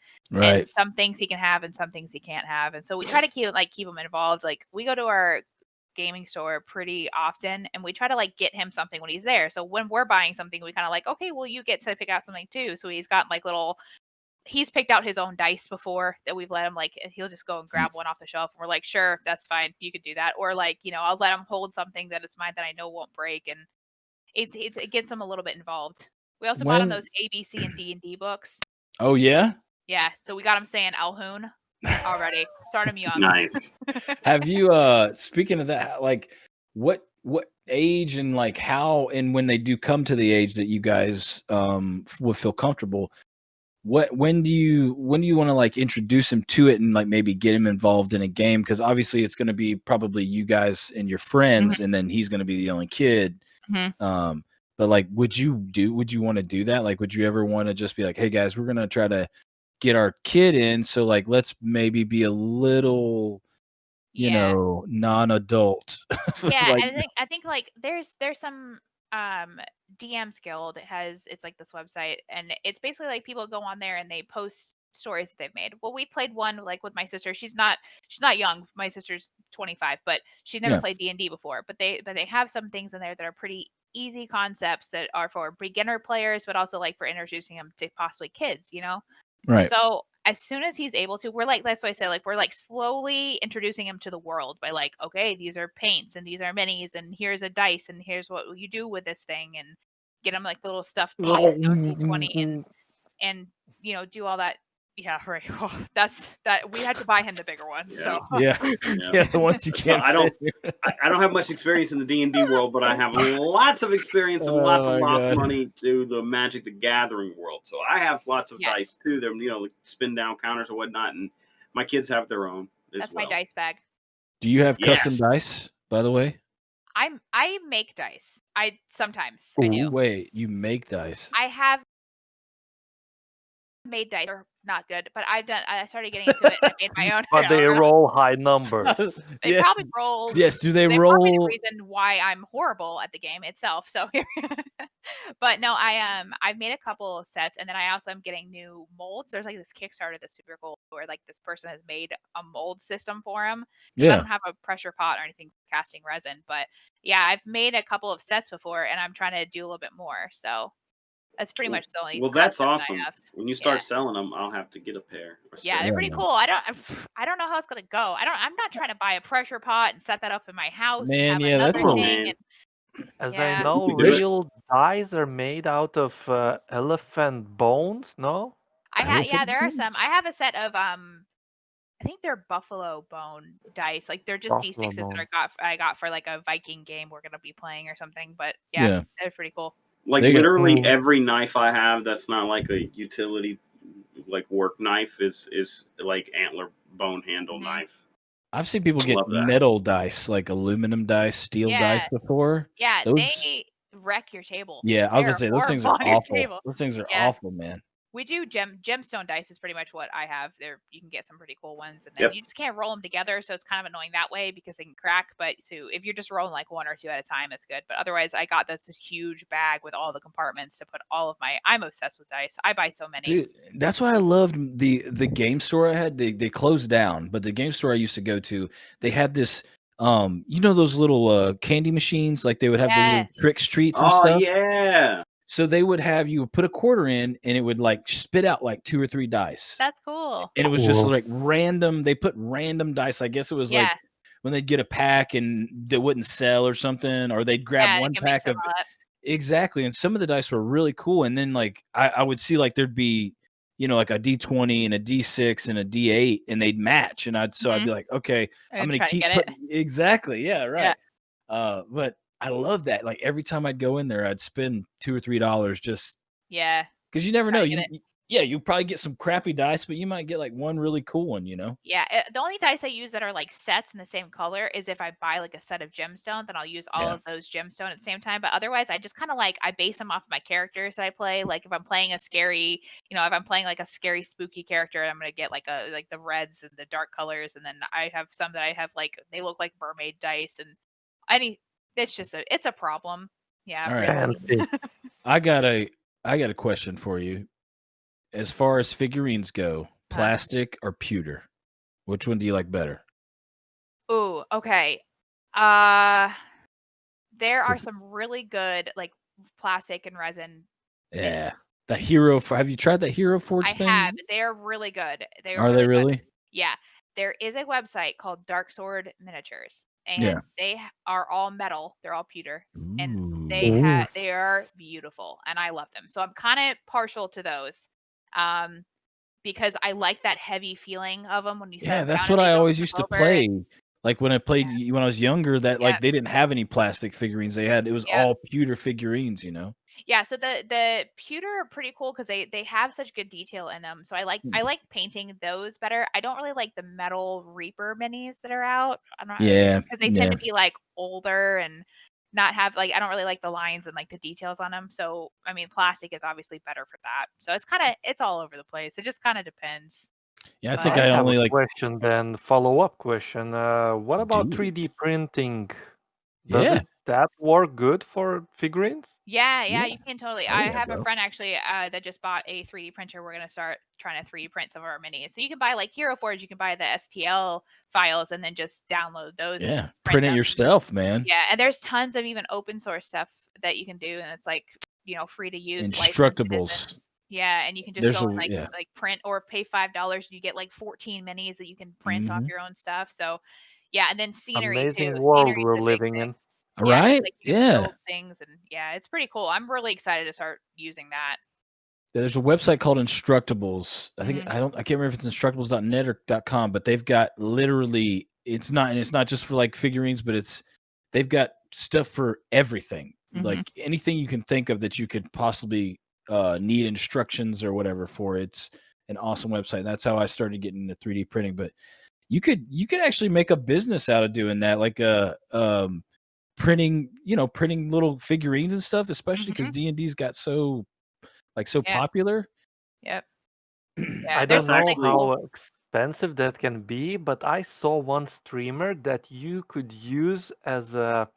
some things he can have and some things he can't have. And so we try to keep him involved. Like we go to our gaming store pretty often and we try to like get him something when he's there. So when we're buying something, we kind of like, okay, well you get to pick out something too. So he's got like he's picked out his own dice before that we've let him, like he'll just go and grab one off the shelf and we're like, sure, that's fine, you could do that. Or like, I'll let him hold something that is mine that I know won't break, and it gets him a little bit involved. We also bought him those ABC and D&D books. Oh yeah? Yeah, so we got him saying Alhoon already. Start them young. Nice. Have you speaking of that, like what age and like how and when they do come to the age that you guys would feel comfortable, when do you want to like introduce him to it and like maybe get him involved in a game? Because obviously it's going to be probably you guys and your friends, and then he's going to be the only kid. But like, would you want to do that? Like, would you ever want to just be like, hey guys, we're gonna try to get our kid in, so like let's maybe be a little, you know, non-adult. Yeah, Like, and I think like there's some DMs Guild it's like this website, and it's basically like people go on there and they post stories that they've made. Well, we played one like with my sister. She's not young. My sister's 25, but she's never played D&D before. But they have some things in there that are pretty easy concepts that are for beginner players, but also like for introducing them to possibly kids, you know? right. So as soon as he's able to, we're like, that's why I say, like, we're like slowly introducing him to the world by like, okay, these are paints and these are minis and here's a dice and here's what you do with this thing, and get him like little stuff, D20 and you know, do all that. Yeah, right. Oh, that's that. We had to buy him the bigger ones. So Yeah, the ones you can't. I don't have much experience in the D&D world, but I have lots of experience and lots of lost money to the Magic the Gathering world. So I have lots of dice too. They're, you know, like spin down counters or whatnot, and my kids have their own. That's my dice bag. Do you have custom dice, by the way? I make dice. I sometimes Oh, I do. wait, you make dice? I have made dice. They're not good, but I started getting into it and I made my own. But they roll high numbers. They probably roll. Yes, do they They're roll? probably the reason why I'm horrible at the game itself. So, but no, I've made a couple of sets, and then I also am getting new molds. There's like this Kickstarter that's super cool, where like this person has made a mold system for him. I don't have a pressure pot or anything for casting resin, but yeah, I've made a couple of sets before, and I'm trying to do a little bit more. So that's pretty much the only. Well, that's awesome. I have. When you start selling them, I'll have to get a pair. Yeah, they're pretty cool. I don't know how it's gonna go. I'm not trying to buy a pressure pot and set that up in my house. Man, and have yeah, another that's thing. As I know, real dice are made out of elephant bones. No, there are some. I have a set of I think they're buffalo bone dice. Like they're just D6s that I got for like a Viking game we're gonna be playing or something. But yeah. They're pretty cool. Like literally every knife I have that's not like a utility, like work knife, is like antler bone handle knife. I've seen people get metal dice, like aluminum dice, steel dice before. Yeah, they wreck your table. Yeah, I was gonna say those things are awful. Those things are awful, man. We do gemstone dice is pretty much what I have. There you can get some pretty cool ones, and then you just can't roll them together, so it's kind of annoying that way because they can crack. But if you're just rolling like one or two at a time, it's good. But otherwise, I got this huge bag with all the compartments to put all of my. I'm obsessed with dice. I buy so many. Dude, that's why I loved the game store I had. They closed down, but the game store I used to go to, they had this. You know those little candy machines, like they would have the little Trix treats and stuff. Oh yeah. So they would have you put a quarter in, and it would like spit out like 2 or 3 dice. That's cool. And it was just like random. They put random dice. I guess it was like when they'd get a pack and they wouldn't sell or something, or they'd grab one pack of. Exactly. And some of the dice were really cool. And then like I would see like there'd be, you know, like a D20 and a D6 and a D8, and they'd match. And I'd be like, okay, I'm gonna keep putting exactly. Yeah, right. Yeah. But I love that. Like every time I'd go in there, I'd spend $2 or $3 just because you never know. You probably get some crappy dice, but you might get like one really cool one, you know? Yeah, the only dice I use that are like sets in the same color is if I buy like a set of gemstone, then I'll use all of those gemstone at the same time. But otherwise, I just kind of like I base them off my characters that I play. Like if I'm playing a scary, you know, if I'm playing like a scary, spooky character, I'm gonna get like the reds and the dark colors, and then I have some that I have like they look like mermaid dice, and it's just it's a problem. Yeah. All right. Really. I got a question for you. As far as figurines go, plastic or pewter, which one do you like better? Ooh, okay. There are some really good like plastic and resin. Yeah, the Hero. Have you tried that Hero Forge thing? I have. They're really good. Are they really? Good. Yeah. There is a website called Dark Sword Miniatures, and they are all metal. They're all pewter, and they are beautiful, and I love them. So I'm kind of partial to those. because I like that heavy feeling of them when you set Yeah, them that's down what and they I don't always tip used to over. play. Like when I played when I was younger, that Yep. they didn't have any plastic figurines. It was Yep. all pewter figurines, you know. Yeah, so the pewter are pretty cool because they have such good detail in them. So I like painting those better. I don't really like the metal Reaper minis that are out. I'm not because they tend to be like older and not have like I don't really like the lines and like the details on them. So I mean, plastic is obviously better for that. So it's all over the place. It just kind of depends. Yeah, I But think I I have only a like question then, follow-up question. What about do. 3D printing? Yeah. That work good for figurines? Yeah, Yeah. you can totally. Oh, I yeah, have a bro. friend actually that just bought a 3D printer. We're gonna start trying to 3D print some of our minis. So you can buy like Hero Forge, you can buy the STL files and then just download those. And Yeah, print print it them. yourself, man. Yeah, and there's tons of even open source stuff that you can do, and it's like free to use. Instructables. Yeah, and you can just There's go a and like print or pay $5 and you get like 14 minis that you can print off your own stuff. So yeah, and then scenery Amazing too. world Scenery's we're a big living thing. in. Yeah, right? like you can build things and yeah, it's pretty cool. I'm really excited to start using that. There's a website called Instructables. I think I can't remember if it's instructables.net or .com, but they've got literally it's not just for like figurines, but they've got stuff for everything. Like anything you can think of that you could possibly need instructions or whatever for. It's an awesome website. That's how I started getting into 3D printing. But you could actually make a business out of doing that, like printing little figurines and stuff, especially because D&D's got so popular. Yep. I don't know how expensive that can be, but I saw one streamer that you could use as a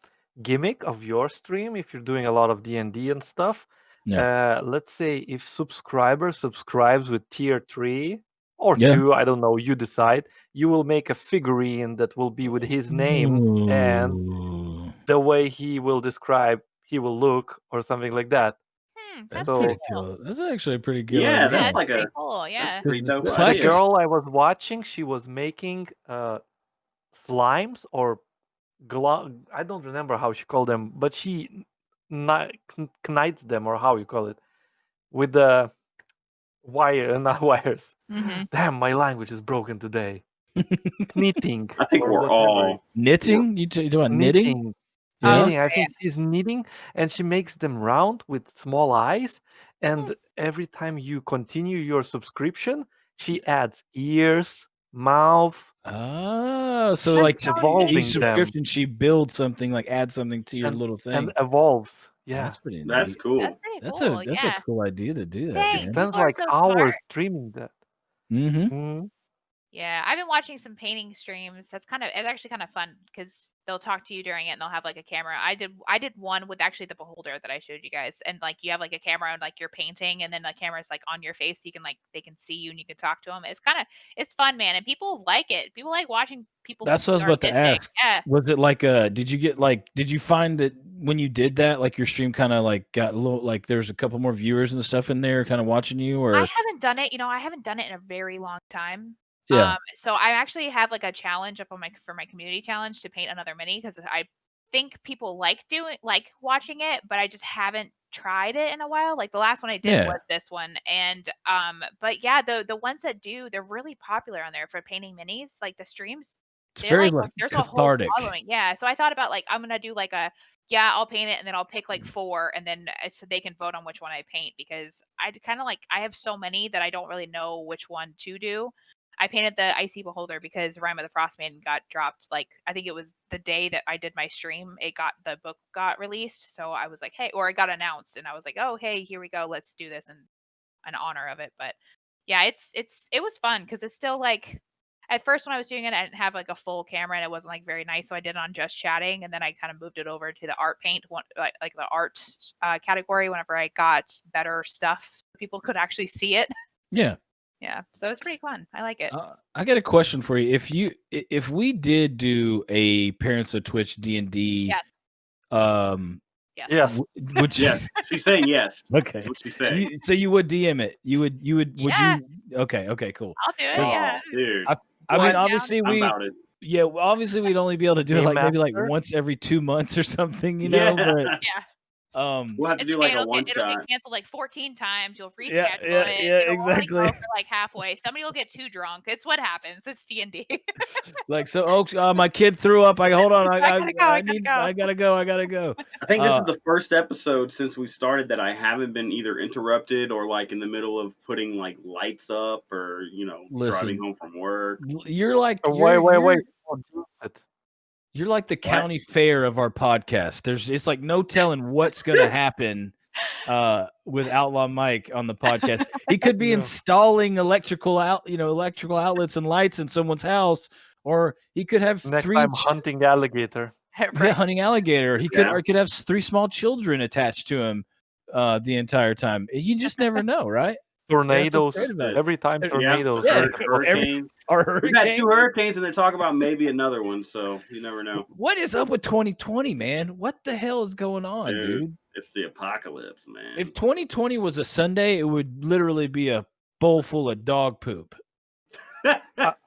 gimmick of your stream if you're doing a lot of D&D and stuff. Let's say if subscriber subscribes with tier 3 or 2, I don't know, you decide, you will make a figurine that will be with his name and the way he will describe he will look or something like that. That's pretty cool. That's actually a pretty good Yeah, idea. that's like pretty cool. Yeah. pretty dope. The girl I was watching, she was making slimes or I don't remember how she called them, but she knights them, or how you call it, with the wire, not wires. Damn, my language is broken today. Knitting. I think we're all knitting. You talking about knitting? Knitting. I think she's knitting, and she makes them round with small eyes. And every time you continue your subscription, she adds ears, mouth. Oh, so like each subscription, she builds something, like adds something to your little thing and evolves. Yeah, that's pretty neat. That's cool. That's pretty That's cool. that's a cool idea to do that. Dang, Man. Spends people are like so hours smart. streaming that. Yeah, I've been watching some painting streams. It's actually kind of fun because they'll talk to you during it and they'll have like a camera. I did one with actually the beholder that I showed you guys, and like you have like a camera and like you're painting, and then the camera's like on your face, so you can like they can see you and you can talk to them. It's fun, man, and people like it. People like watching people. That's what I was about to ask. Yeah. Was it like did you find that when you did that, like your stream kind of like got a little like there's a couple more viewers and stuff in there kind of watching you, or I haven't done it. I haven't done it in a very long time. Yeah. So I actually have like a challenge up on for my community challenge to paint another mini because I think people like watching it, but I just haven't tried it in a while. Like the last one I did was this one, and but yeah, the ones that do, they're really popular on there for painting minis. Like the streams, it's very like there's cathartic. a whole following. Yeah, so I thought about like I'm gonna do like I'll paint it and then I'll pick like 4 and then so they can vote on which one I paint because I kind of like I have so many that I don't really know which one to do. I painted the Icy Beholder because Rime of the Frost Maiden got dropped. Like I think it was the day that I did my stream. The book got released, so I was like, hey, or it got announced, and I was like, oh, hey, here we go, let's do this in honor of it. But yeah, it was fun because it's still like at first when I was doing it, I didn't have like a full camera and it wasn't like very nice, so I did it on just chatting, and then I kind of moved it over to the art paint one, like the art category. Whenever I got better stuff, so people could actually see it. Yeah. Yeah, so it's pretty fun. I like it. I got a question for you. If we did do a Parents of Twitch D&D, yes, would you? Yes, she's saying yes. Okay, that's what she's saying. So you would DM it? You would? Would you? Okay, cool. I'll do it. Yeah, dude. I mean, obviously obviously we'd only be able to do it like maybe like Remaster? once every 2 months or something, you know. But yeah. We'll have to do like a one it'll shot. get canceled like 14 times. You'll reschedule Yeah, it. yeah, It'll only exactly. go for like halfway. Somebody will get too drunk. It's what happens. It's D&D. Like, so, my kid threw up. Hold on. I gotta go, I gotta go. I think this is the first episode since we started that I haven't been either interrupted or like in the middle of putting like lights up or driving home from work. You're like, wait. You're like the county fair of our podcast. It's like no telling what's gonna happen with OutlawMyke on the podcast. He could be installing electrical outlets and lights in someone's house, or he could have Next time hunting alligator. Yeah, hunting alligator. He could have 3 small children attached to him the entire time. You just never know, right? Tornadoes. Every time tornadoes. Yeah. Hurricanes. We got 2 hurricanes and they're talking about maybe another one, so you never know. What is up with 2020, man? What the hell is going on, dude? It's the apocalypse, man. If 2020 was a Sunday, it would literally be a bowl full of dog poop.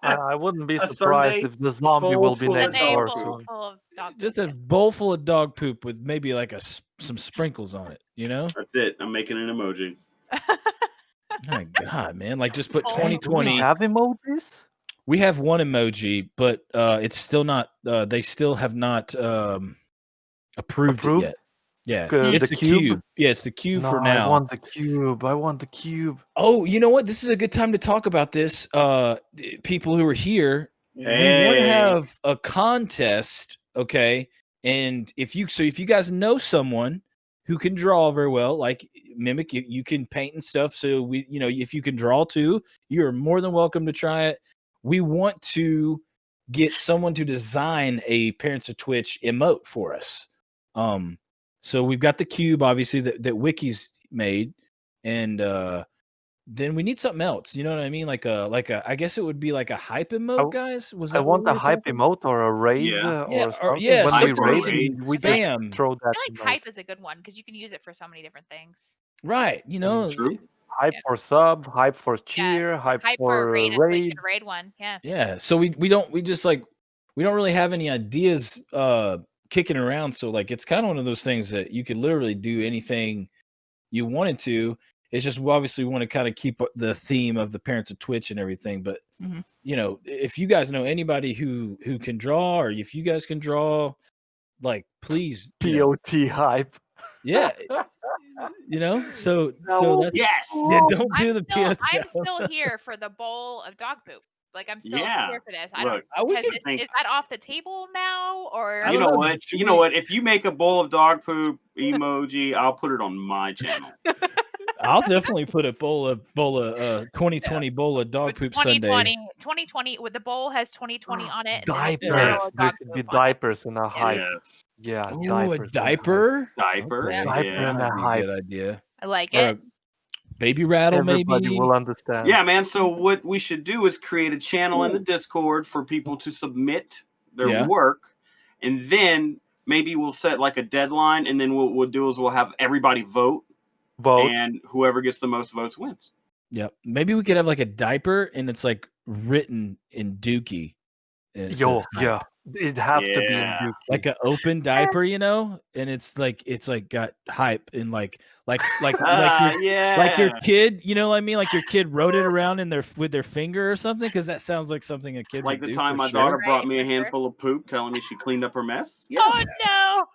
I wouldn't be surprised if the zombie will be next door soon. Just a bowl full of dog poop with maybe like some sprinkles on it, That's it. I'm making an emoji. My God, man! Like, just put 2020. Do we have emojis? We have one emoji, but it's still not. They still have not approved it yet. Yeah, it's the cube. Yeah, it's the cube for now. I want the cube. Oh, you know what? This is a good time to talk about this. People who are here, we want to have a contest, okay? And if you guys know someone who can draw very well, like Mimic, you can paint and stuff. So if you can draw too, you are more than welcome to try it. We want to get someone to design a Parents of Twitch emote for us. So we've got the cube, obviously, that Wekizz made, and then we need something else. You know what I mean? Like a I guess it would be like a hype emote, guys. I want a hype emote or a raid or something. When we raid, we just throw that. I feel like hype is a good one because you can use it for so many different things. Right, True. Hype for sub, hype for cheer, hype for raid. Raid one, yeah. Yeah. So we don't really have any ideas kicking around. So like it's kind of one of those things that you could literally do anything you wanted to. It's just we obviously want to kind of keep the theme of the Parents of Twitch and everything. But if you guys know anybody who can draw, or if you guys can draw, like please POT hype. Yeah. So that's yes. Yeah, don't do the POT. I'm still here for the bowl of dog poop. Like I'm still here for this. I don't. Is that off the table now, or you know what? You know what? If you make a bowl of dog poop emoji, I'll put it on my channel. I'll definitely put a bowl of 2020 bowl of dog poop Sunday. 2020 with the bowl has 2020 on it. Diapers. There could be diapers in a hype. Yes. Yeah. Ooh, a diaper. Diaper. Okay. Diaper and a hype. Good idea. I like it. Baby rattle, Everybody maybe. will understand. Yeah, man. So what we should do is create a channel in the Discord for people to submit their work, and then maybe we'll set like a deadline, and then what we'll do is we'll have everybody vote, and whoever gets the most votes wins. Yep. Maybe we could have like a diaper, and it's like written in Dookie. Yeah. It'd have to be in Dookie. Like an open diaper, and it's like got hype and like your kid, you know what I mean? Like your kid wrote it around with their finger or something, because that sounds like something a kid like would the do. time my daughter brought me a handful of poop, telling me she cleaned up her mess. Yeah. Oh no.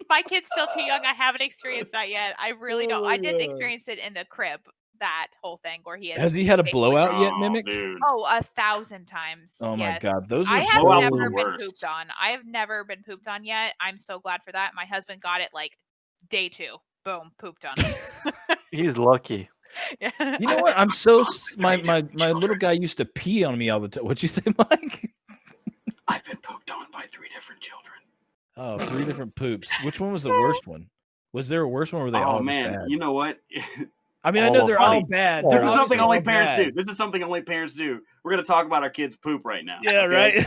My kid's still too young. I haven't experienced that yet. I really don't. I did experience it in the crib. That whole thing where has he had a blowout yet, Mimic? Oh, 1,000 times. Oh my God, those are I so have never been pooped on. I have never been pooped on yet. I'm so glad for that. My husband got it like day 2. Boom, pooped on. He's lucky. Yeah. You know what? I'm so my little guy used to pee on me all the time. What'd you say, Mike? I've been pooped on by 3 different children. Oh, 3 different poops. Which one was the worst one? Was there a worse one, or were they all bad? You know what? I mean, I know they're all bad. This is something only parents do. This is something only parents do. We're going to talk about our kids' poop right now. Yeah, okay? Right.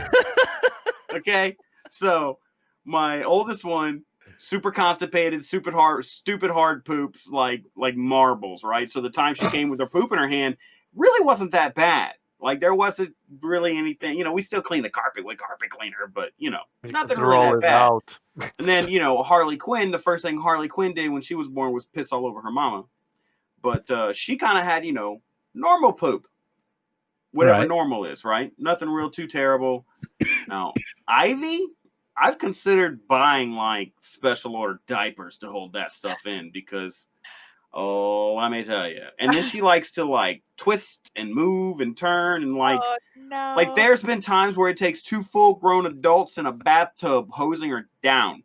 Okay. So my oldest one, super constipated, stupid hard poops like marbles, right? So the time she came with her poop in her hand really wasn't that bad. Like there wasn't really anything. You know, we still clean the carpet with carpet cleaner, but you know, nothing really Roll that it bad. out. And then, you know, Harley Quinn, the first thing Harley Quinn did when she was born was piss all over her mama. But she kind of had, you know, normal poop. Whatever Right. normal is, right? Nothing real too terrible. Now, Ivy, I've considered buying like special order diapers to hold that stuff in because, oh, let me tell you. And then she likes to like twist and move and turn and like, Oh no. like there's been times where it takes 2 full-grown adults in a bathtub hosing her down.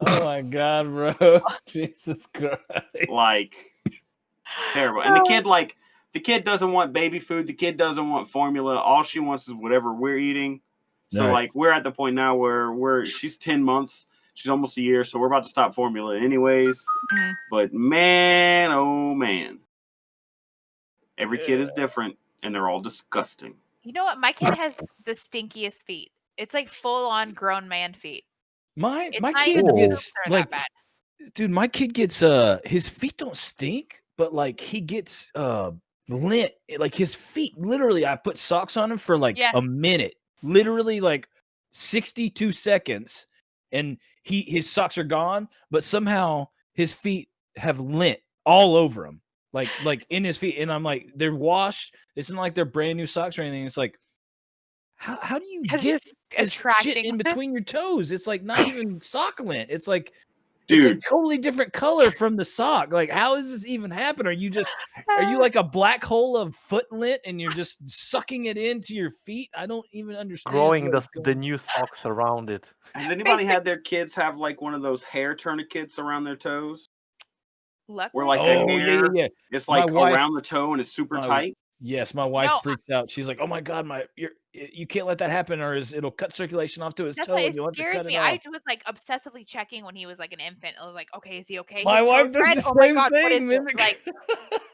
Oh my god, bro. Jesus Christ. Like terrible. And the kid doesn't want baby food. The kid doesn't want formula. All she wants is whatever we're eating. So Right. like we're at the point now where she's 10 months. She's almost a year, so we're about to stop formula anyways. But man, oh man. Every kid is different and they're all disgusting. You know what? My kid has the stinkiest feet. It's like full on grown man feet. My It's not kid even gets that like, bad. dude, my kid gets his feet don't stink, but like he gets lint. Like his feet, literally, I put socks on him for like a minute, literally like 62 seconds, and his socks are gone, but somehow his feet have lint all over him, like in his feet, and I'm like, they're washed. It's not like they're brand new socks or anything. It's like, how do you get this shit in between your toes? It's like not even sock lint. It's like, it's a Dude. totally different color from the sock. Like, how does this even happen? Are you like a black hole of foot lint and you're just sucking it into your feet? I don't even understand. Growing the new socks around it. Has anybody had their kids have like one of those hair tourniquets around their toes? Where like the hair, it's like around the toe and it's super tight. Yes, my wife freaks out. She's like, "Oh my god, you can't let that happen, or it'll cut circulation off to his toe, and you'll have to cut it off." I was like obsessively checking when he was like an infant. I was like, "Okay, is he okay?" My wife does the same thing.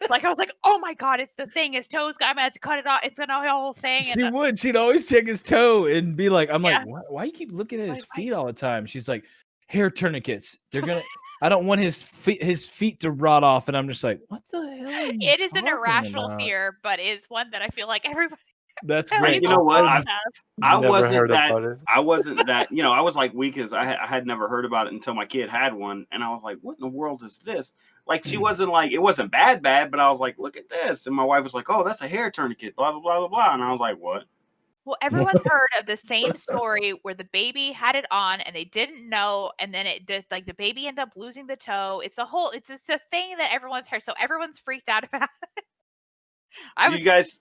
Like I was like, "Oh my god, it's the thing. His toes. I'm gonna have to cut it off. It's gonna be a whole thing." She would. She'd always check his toe and be like, "I'm like, why you keep looking at his feet all the time?" She's like, "Hair tourniquets. They're gonna. I don't want his feet to rot off." And I'm just like, "What the hell?" Are you it is an talking irrational about? fear, but is one that I feel like everybody. That's great. You know what? I wasn't that. You know, I was like Wekizz. I had never heard about it until my kid had one, and I was like, "What in the world is this?" Like she wasn't like, it wasn't bad, but I was like, "Look at this," and my wife was like, "Oh, that's a hair tourniquet." Blah blah blah blah blah, and I was like, "What?" Well, everyone's heard of the same story where the baby had it on and they didn't know, and then like the baby ended up losing the toe. It's a thing that everyone's heard, so everyone's freaked out about it.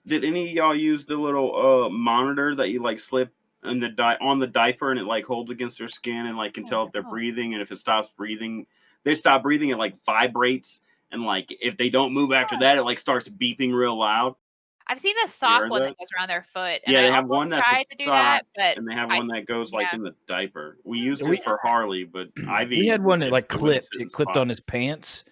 Did any of y'all use the little monitor that you like slip in on the diaper and it like holds against their skin and like can tell if they're breathing, and if it stops breathing, they stop breathing, it like vibrates, and like if they don't move after that, it like starts beeping real loud. I've seen a sock one that goes around their foot. And Yeah, they I have one that's tried a to do sock, that, but and they have one that goes like in the diaper. We used it for Harley, but Ivy. We had one that like clipped. It clipped on his pants,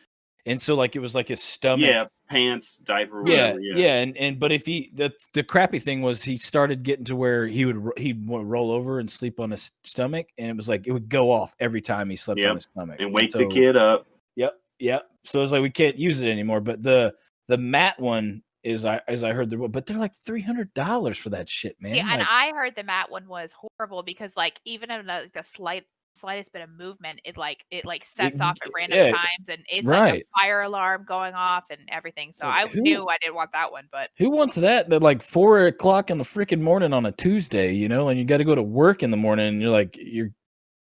and so like it was like his stomach. Yeah, pants, diaper. Yeah, Whatever, yeah, but if the crappy thing was he started getting to where he'd roll over and sleep on his stomach, and it was like it would go off every time he slept on his stomach and wake the kid up. Yep. So it's like we can't use it anymore. But the mat one is, as I heard, but they're like $300 for that shit, man. Yeah, and like, I heard the mat one was horrible because like even in the slightest bit of movement, it sets off at random times, and it's like a fire alarm going off and everything. So I knew I didn't want that one. But who wants that at like 4 o'clock in the freaking morning on a Tuesday, and you got to go to work in the morning, and you're like, your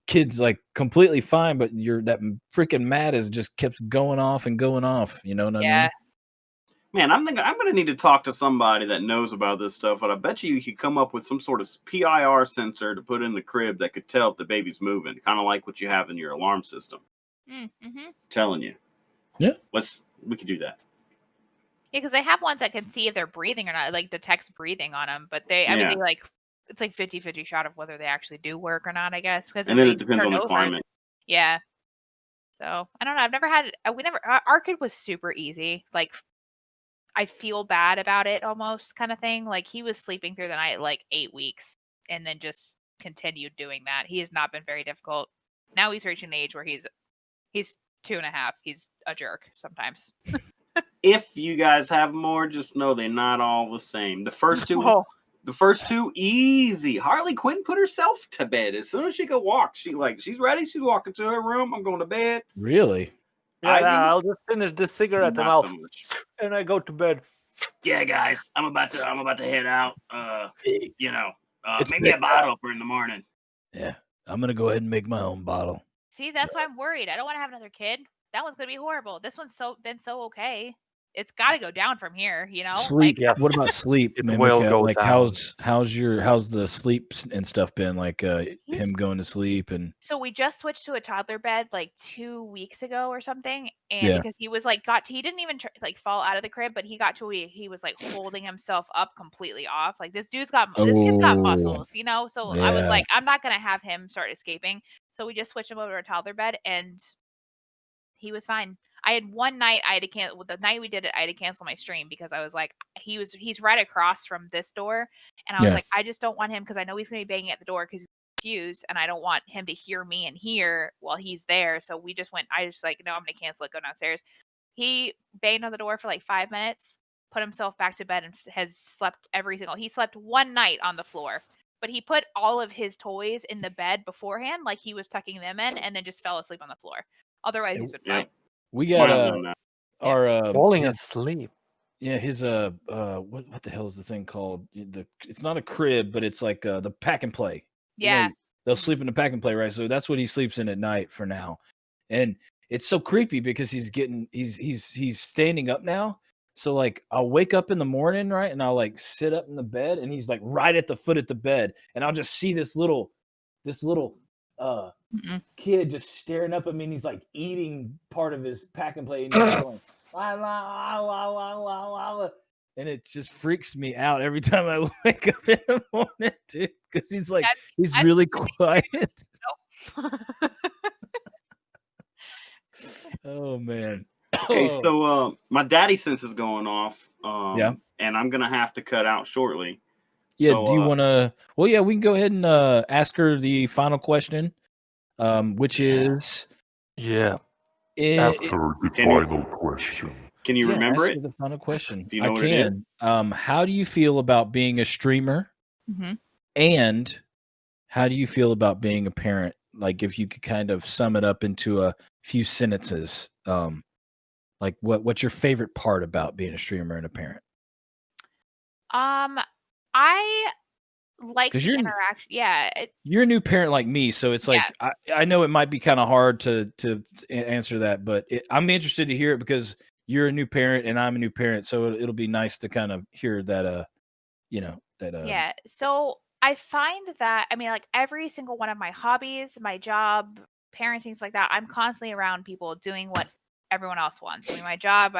kid's like completely fine, but that freaking mat is just kept going off and going off. You know what I mean? Man, I'm gonna need to talk to somebody that knows about this stuff, but I bet you could come up with some sort of PIR sensor to put in the crib that could tell if the baby's moving, kind of like what you have in your alarm system. Telling you. Yeah. We could do that. Yeah, because they have ones that can see if they're breathing or not, like detects breathing on them, but I mean, it's like 50-50 shot of whether they actually do work or not, I guess. Because and then it depends on the climate. Yeah. So I don't know. I've never had. Our kid was super easy. Like, I feel bad about it almost kind of thing. Like he was sleeping through the night like 8 weeks and then just continued doing that. He has not been very difficult. Now he's reaching the age where he's 2.5. He's a jerk sometimes. if you guys have more, just know they're not all the same. The first two, easy. Harley Quinn put herself to bed as soon as she could walk. She's ready. She's walking to her room. I'm going to bed. Really? Yeah, I'll just finish this cigarette and Not so much. and I go to bed. Yeah, guys, I'm about to head out. It's Make me a big. bottle for in the morning. Yeah, I'm gonna go ahead and make my own bottle. See, that's why I'm worried. I don't want to have another kid. That one's gonna be horrible. This one's been so okay. It's got to go down from here, you know. Sleep. Like, What about sleep? It Mimic? will go like down. how's the sleep and stuff been? Like him going to sleep and. So we just switched to a toddler bed like 2 weeks ago or something, and Yeah. because he was he didn't even fall out of the crib, but he got to where he was like holding himself up completely off. Like this kid's got muscles, you know. So I was Yeah. like, I'm not gonna have him start escaping. So we just switched him over to a toddler bed, and he was fine. I had one night I had to cancel. The night we did it, I had to cancel my stream because I was like, he's right across from this door, and I was Yeah. like, I just don't want him because I know he's gonna be banging at the door because he's confused, and I don't want him to hear me in here while he's there. So we just went. I just like, no, I'm gonna cancel it. Go downstairs. He banged on the door for like 5 minutes, put himself back to bed, and has slept He slept one night on the floor. But he put all of his toys in the bed beforehand, like he was tucking them in, and then just fell asleep on the floor. Otherwise, he's been fine. We got our falling asleep. Yeah, his what the hell is the thing called? It's not a crib, but it's like the pack and play. Yeah. You know, they'll sleep in the pack and play, right? So that's what he sleeps in at night for now. And it's so creepy because he's standing up now. So like I'll wake up in the morning, right? And I'll like sit up in the bed and he's like right at the foot of the bed. And I'll just see this little kid just staring up at me and he's like eating part of his pack and play and he's going, and it just freaks me out every time I wake up in the morning, dude. Because he's really quiet. Oh man. Okay, so my daddy sense is going off. Yeah. And I'm gonna have to cut out shortly. Yeah. So, do you want to? Well, yeah, we can go ahead and ask her the final question, which is, Ask her the final question. Can you remember ask it? her the final question. Do you know I what it is? can. How do you feel about being a streamer? Mm-hmm. And how do you feel about being a parent? Like, if you could kind of sum it up into a few sentences, like what's your favorite part about being a streamer and a parent? I like the interaction. Yeah. You're a new parent like me, so it's like I know it might be kind of hard to answer that, but I'm interested to hear it because you're a new parent and I'm a new parent, so it'll be nice to kind of hear that. Yeah. So I find that like every single one of my hobbies, my job, parenting, stuff like that, I'm constantly around people doing what everyone else wants. My job,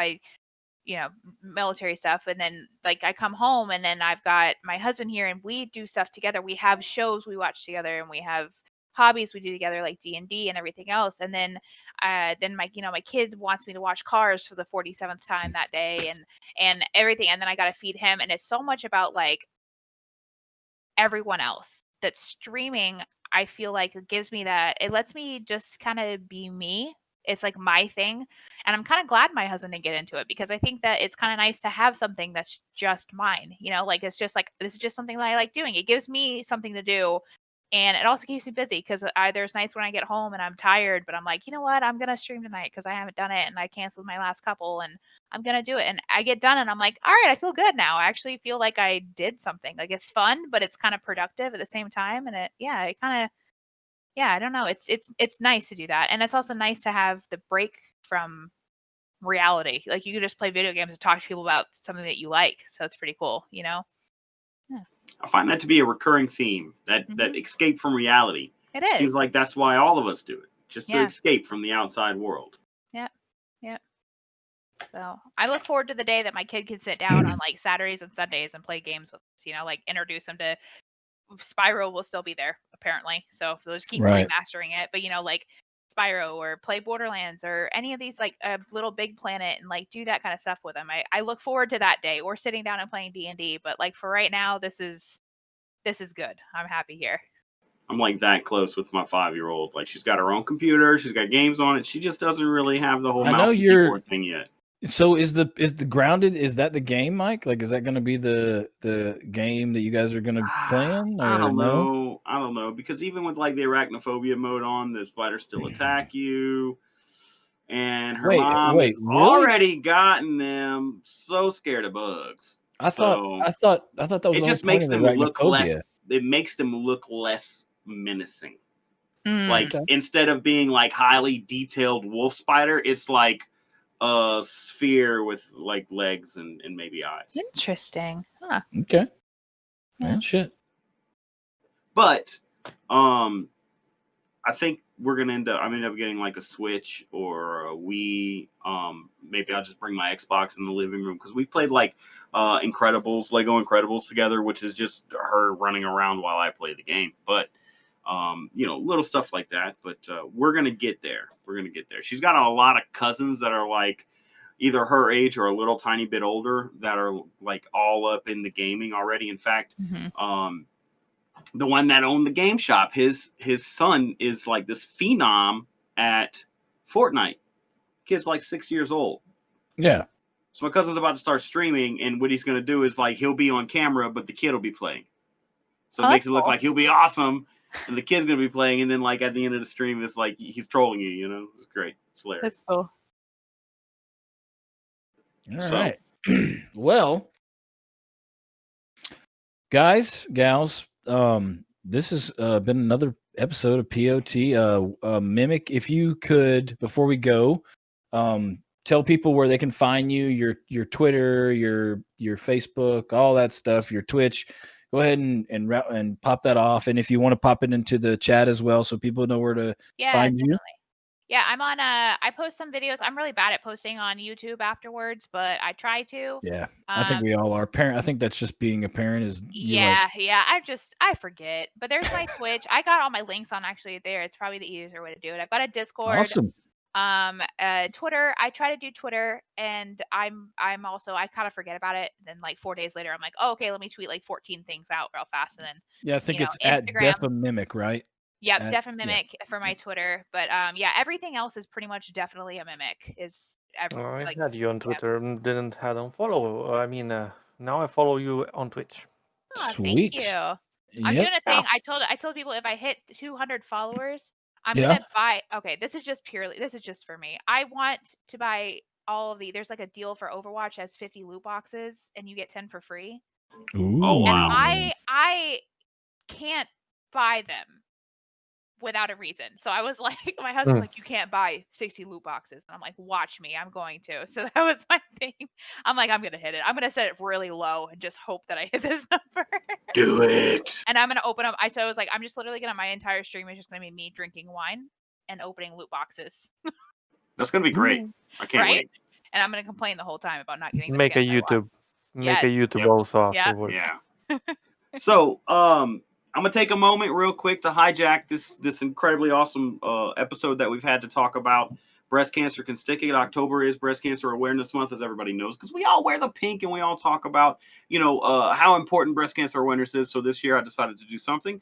military stuff, and then like I come home and then I've got my husband here and we do stuff together. We have shows we watch together and we have hobbies we do together like D&D and everything else. And then my kid wants me to watch Cars for the 47th time that day and everything. And then I got to feed him. And it's so much about like everyone else that streaming, I feel like it gives me that, it lets me just kind of be me. It's like my thing. And I'm kind of glad my husband didn't get into it because I think that it's kind of nice to have something that's just mine, like, it's just like, this is just something that I like doing. It gives me something to do. And it also keeps me busy because there's nights when I get home and I'm tired, but I'm like, you know what? I'm going to stream tonight because I haven't done it and I canceled my last couple and I'm going to do it. And I get done and I'm like, all right, I feel good now. I actually feel like I did something. Like it's fun, but it's kind of productive at the same time. And I don't know. It's nice to do that. And it's also nice to have the break from reality. Like you can just play video games and talk to people about something that you like. So it's pretty cool, Yeah. I find that to be a recurring theme, that escape from reality. It is. Seems like that's why all of us do it, just to Yeah. escape from the outside world. Yep. So I look forward to the day that my kid can sit down on like Saturdays and Sundays and play games with us, like introduce him to Spyro will still be there apparently. So they'll just keep remastering it. But like Spyro or play Borderlands or any of these like Little Big Planet and like do that kind of stuff with them. I look forward to that day or sitting down and playing D&D. But like for right now, this is good. I'm happy here. I'm like that close with my 5-year-old. Like she's got her own computer, she's got games on it. She just doesn't really have the whole mouse and keyboard thing yet. So is the Grounded, is that the game, Mike? Like, is that going to be the game that you guys are going to play in? I Or don't no? know. I don't know because even with like the arachnophobia mode on, the spiders still attack you. And her mom Wait, has really? already gotten them so scared of bugs. I thought So that was it the whole just point makes of the them look less. arachnophobia. It makes them look less menacing. Mm. Like Okay. instead of being like highly detailed wolf spider, it's like a sphere with like legs and maybe eyes. Interesting. Huh. Okay. Yeah. Well, shit. But I think we're gonna end up. I'm gonna end up getting like a Switch or a Wii. Maybe I'll just bring my Xbox in the living room because we played like Incredibles, Lego Incredibles together, which is just her running around while I play the game. But you know, little stuff like that. But we're gonna get there. We're gonna get there. She's got a lot of cousins that are like either her age or a little tiny bit older that are like all up in the gaming already. In fact, the one that owned the game shop, his son is like this phenom at Fortnite. Kid's like 6 years old. Yeah. So my cousin's about to start streaming, and what he's going to do is like he'll be on camera, but the kid will be playing. So it makes it look like he'll be awesome, and the kid's going to be playing, and then like at the end of the stream, it's like he's trolling you. You know, it's great. It's hilarious. That's cool. All right. Well, guys, gals, this has been another episode of POT. Mimic, if you could, before we go, tell people where they can find you, your Twitter, your Facebook, all that stuff, your Twitch. Go ahead and pop that off, and if you want to pop it into the chat as well, so people know where to find you. Yeah, I'm on I post some videos. I'm really bad at posting on YouTube afterwards, but I try to. Yeah, I think we all are. I think that's just being a parent is yeah. I forget. But there's my Twitch. I got all my links on actually there. It's probably the easier way to do it. I've got a Discord. Awesome. Twitter. I try to do Twitter, and I'm also I kind of forget about it. Then like 4 days later, I'm like, oh, okay, let me tweet like 14 things out real fast, and then I think it's Instagram. at Definitelyamimic, right? Yep, Definitelyamimic for my Twitter. But everything else is pretty much Definitelyamimic. Is I had you on Twitter and didn't have on follow. I mean, now I follow you on Twitch. Oh, Sweet. thank you. I'm doing a thing. I told people if I hit 200 followers, I'm gonna buy. Okay, this is just for me. I want to buy all of the. There's like a deal for Overwatch has 50 loot boxes, and you get 10 for free. Ooh. Oh wow! And I can't buy them without a reason. So I was like, my husband's like, you can't buy 60 loot boxes. And I'm like, watch me, I'm going to. So that was my thing. I'm like, I'm going to hit it. I'm going to set it really low and just hope that I hit this number. Do it. And I'm going to open up. So I was like, I'm just literally going to, my entire stream is just going to be me drinking wine and opening loot boxes. That's going to be great. I can't wait. And I'm going to complain the whole time about not getting Make a YouTube. Make a YouTube also afterwards. Yeah. So, I'm gonna take a moment real quick to hijack this incredibly awesome episode that we've had to talk about breast cancer can stick it. October is Breast Cancer Awareness Month, as everybody knows, because we all wear the pink and we all talk about how important breast cancer awareness is. So this year I decided to do something.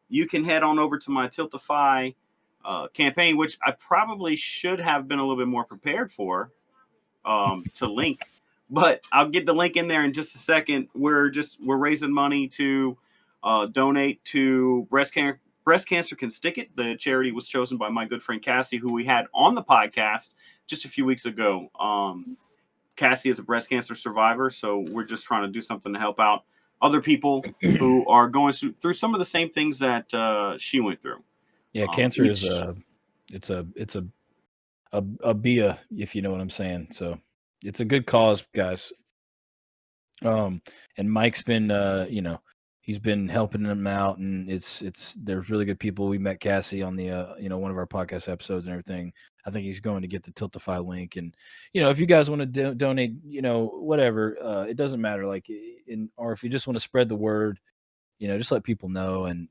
You can head on over to my Tiltify campaign, which I probably should have been a little bit more prepared for to link, but I'll get the link in there in just a second. We're raising money to donate to Breast Cancer Can Stick It. The charity was chosen by my good friend Cassie, who we had on the podcast just a few weeks ago. Cassie is a breast cancer survivor, so we're just trying to do something to help out other people who are going through some of the same things that she went through. Yeah, cancer is it's a BIA, if you know what I'm saying. So it's a good cause, guys. And Mike's been he's been helping them out, and there's really good people. We met Cassie on the one of our podcast episodes and everything. I think he's going to get the Tiltify link, and if you guys want to donate, whatever, it doesn't matter. Or if you just want to spread the word, just let people know, and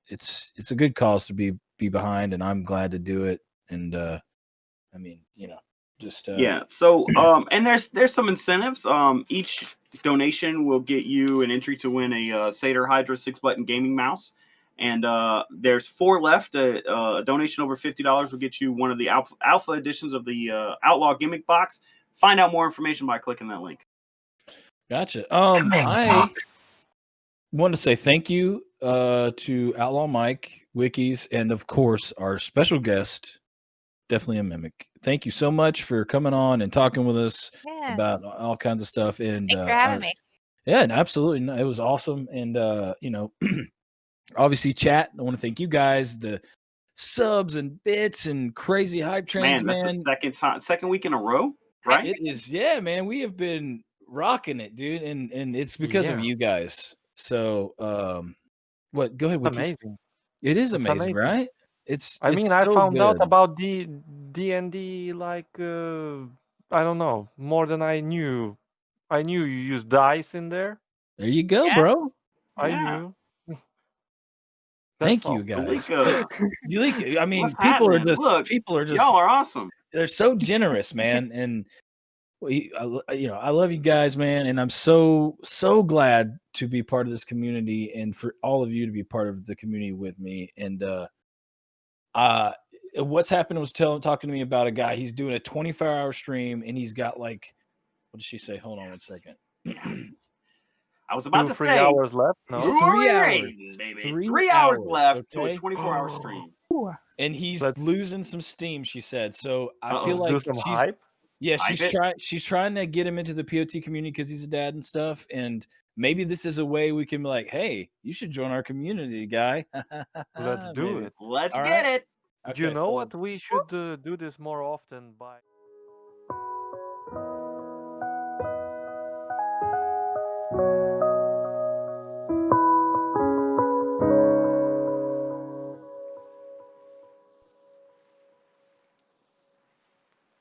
it's a good cause to be behind, and I'm glad to do it. And I mean, So and there's some incentives. Each donation will get you an entry to win a Sater Hydra 6-button gaming mouse, and there's 4 left. A donation over $50 will get you one of the alpha editions of the Outlaw Gimmick box. Find out more information by clicking that link. Gotcha. I want to say thank you to OutlawMyke, Wekizz, and of course our special guest, Definitelyamimic. Thank you so much for coming on and talking with us about all kinds of stuff. And thanks for having me. Yeah, and absolutely, it was awesome. And you know, obviously, chat. I want to thank you guys, the subs and bits and crazy hype trains, man. That's the second week in a row, right? It is, yeah, man. We have been rocking it, dude, and it's because of you guys. So, what? Go ahead, Wekizz. Amazing. It is amazing, right? I mean, I found out about the D&D like I don't know, more than I knew. I knew you use dice in there. There you go, bro. I knew. Thank you, guys. Yulika, I mean, What's people happening? are just y'all are awesome. They're so generous, man, and you know, I love you guys, man, and I'm so glad to be part of this community and for all of you to be part of the community with me. And what's happened was talking to me about a guy. He's doing a 24-hour stream, and he's got like, what did she say? Hold on one second. I was about to say 3 hours left. No, 3 hours, baby. 3 hours left okay? to a 24-hour stream. And he's losing some steam, she said. So I feel do like some hype. Yeah, she's trying to get him into the POT community because he's a dad and stuff. And maybe this is a way we can be like, hey, you should join our community, guy. Let's do it. Let's get it. You know what? We should do this more often by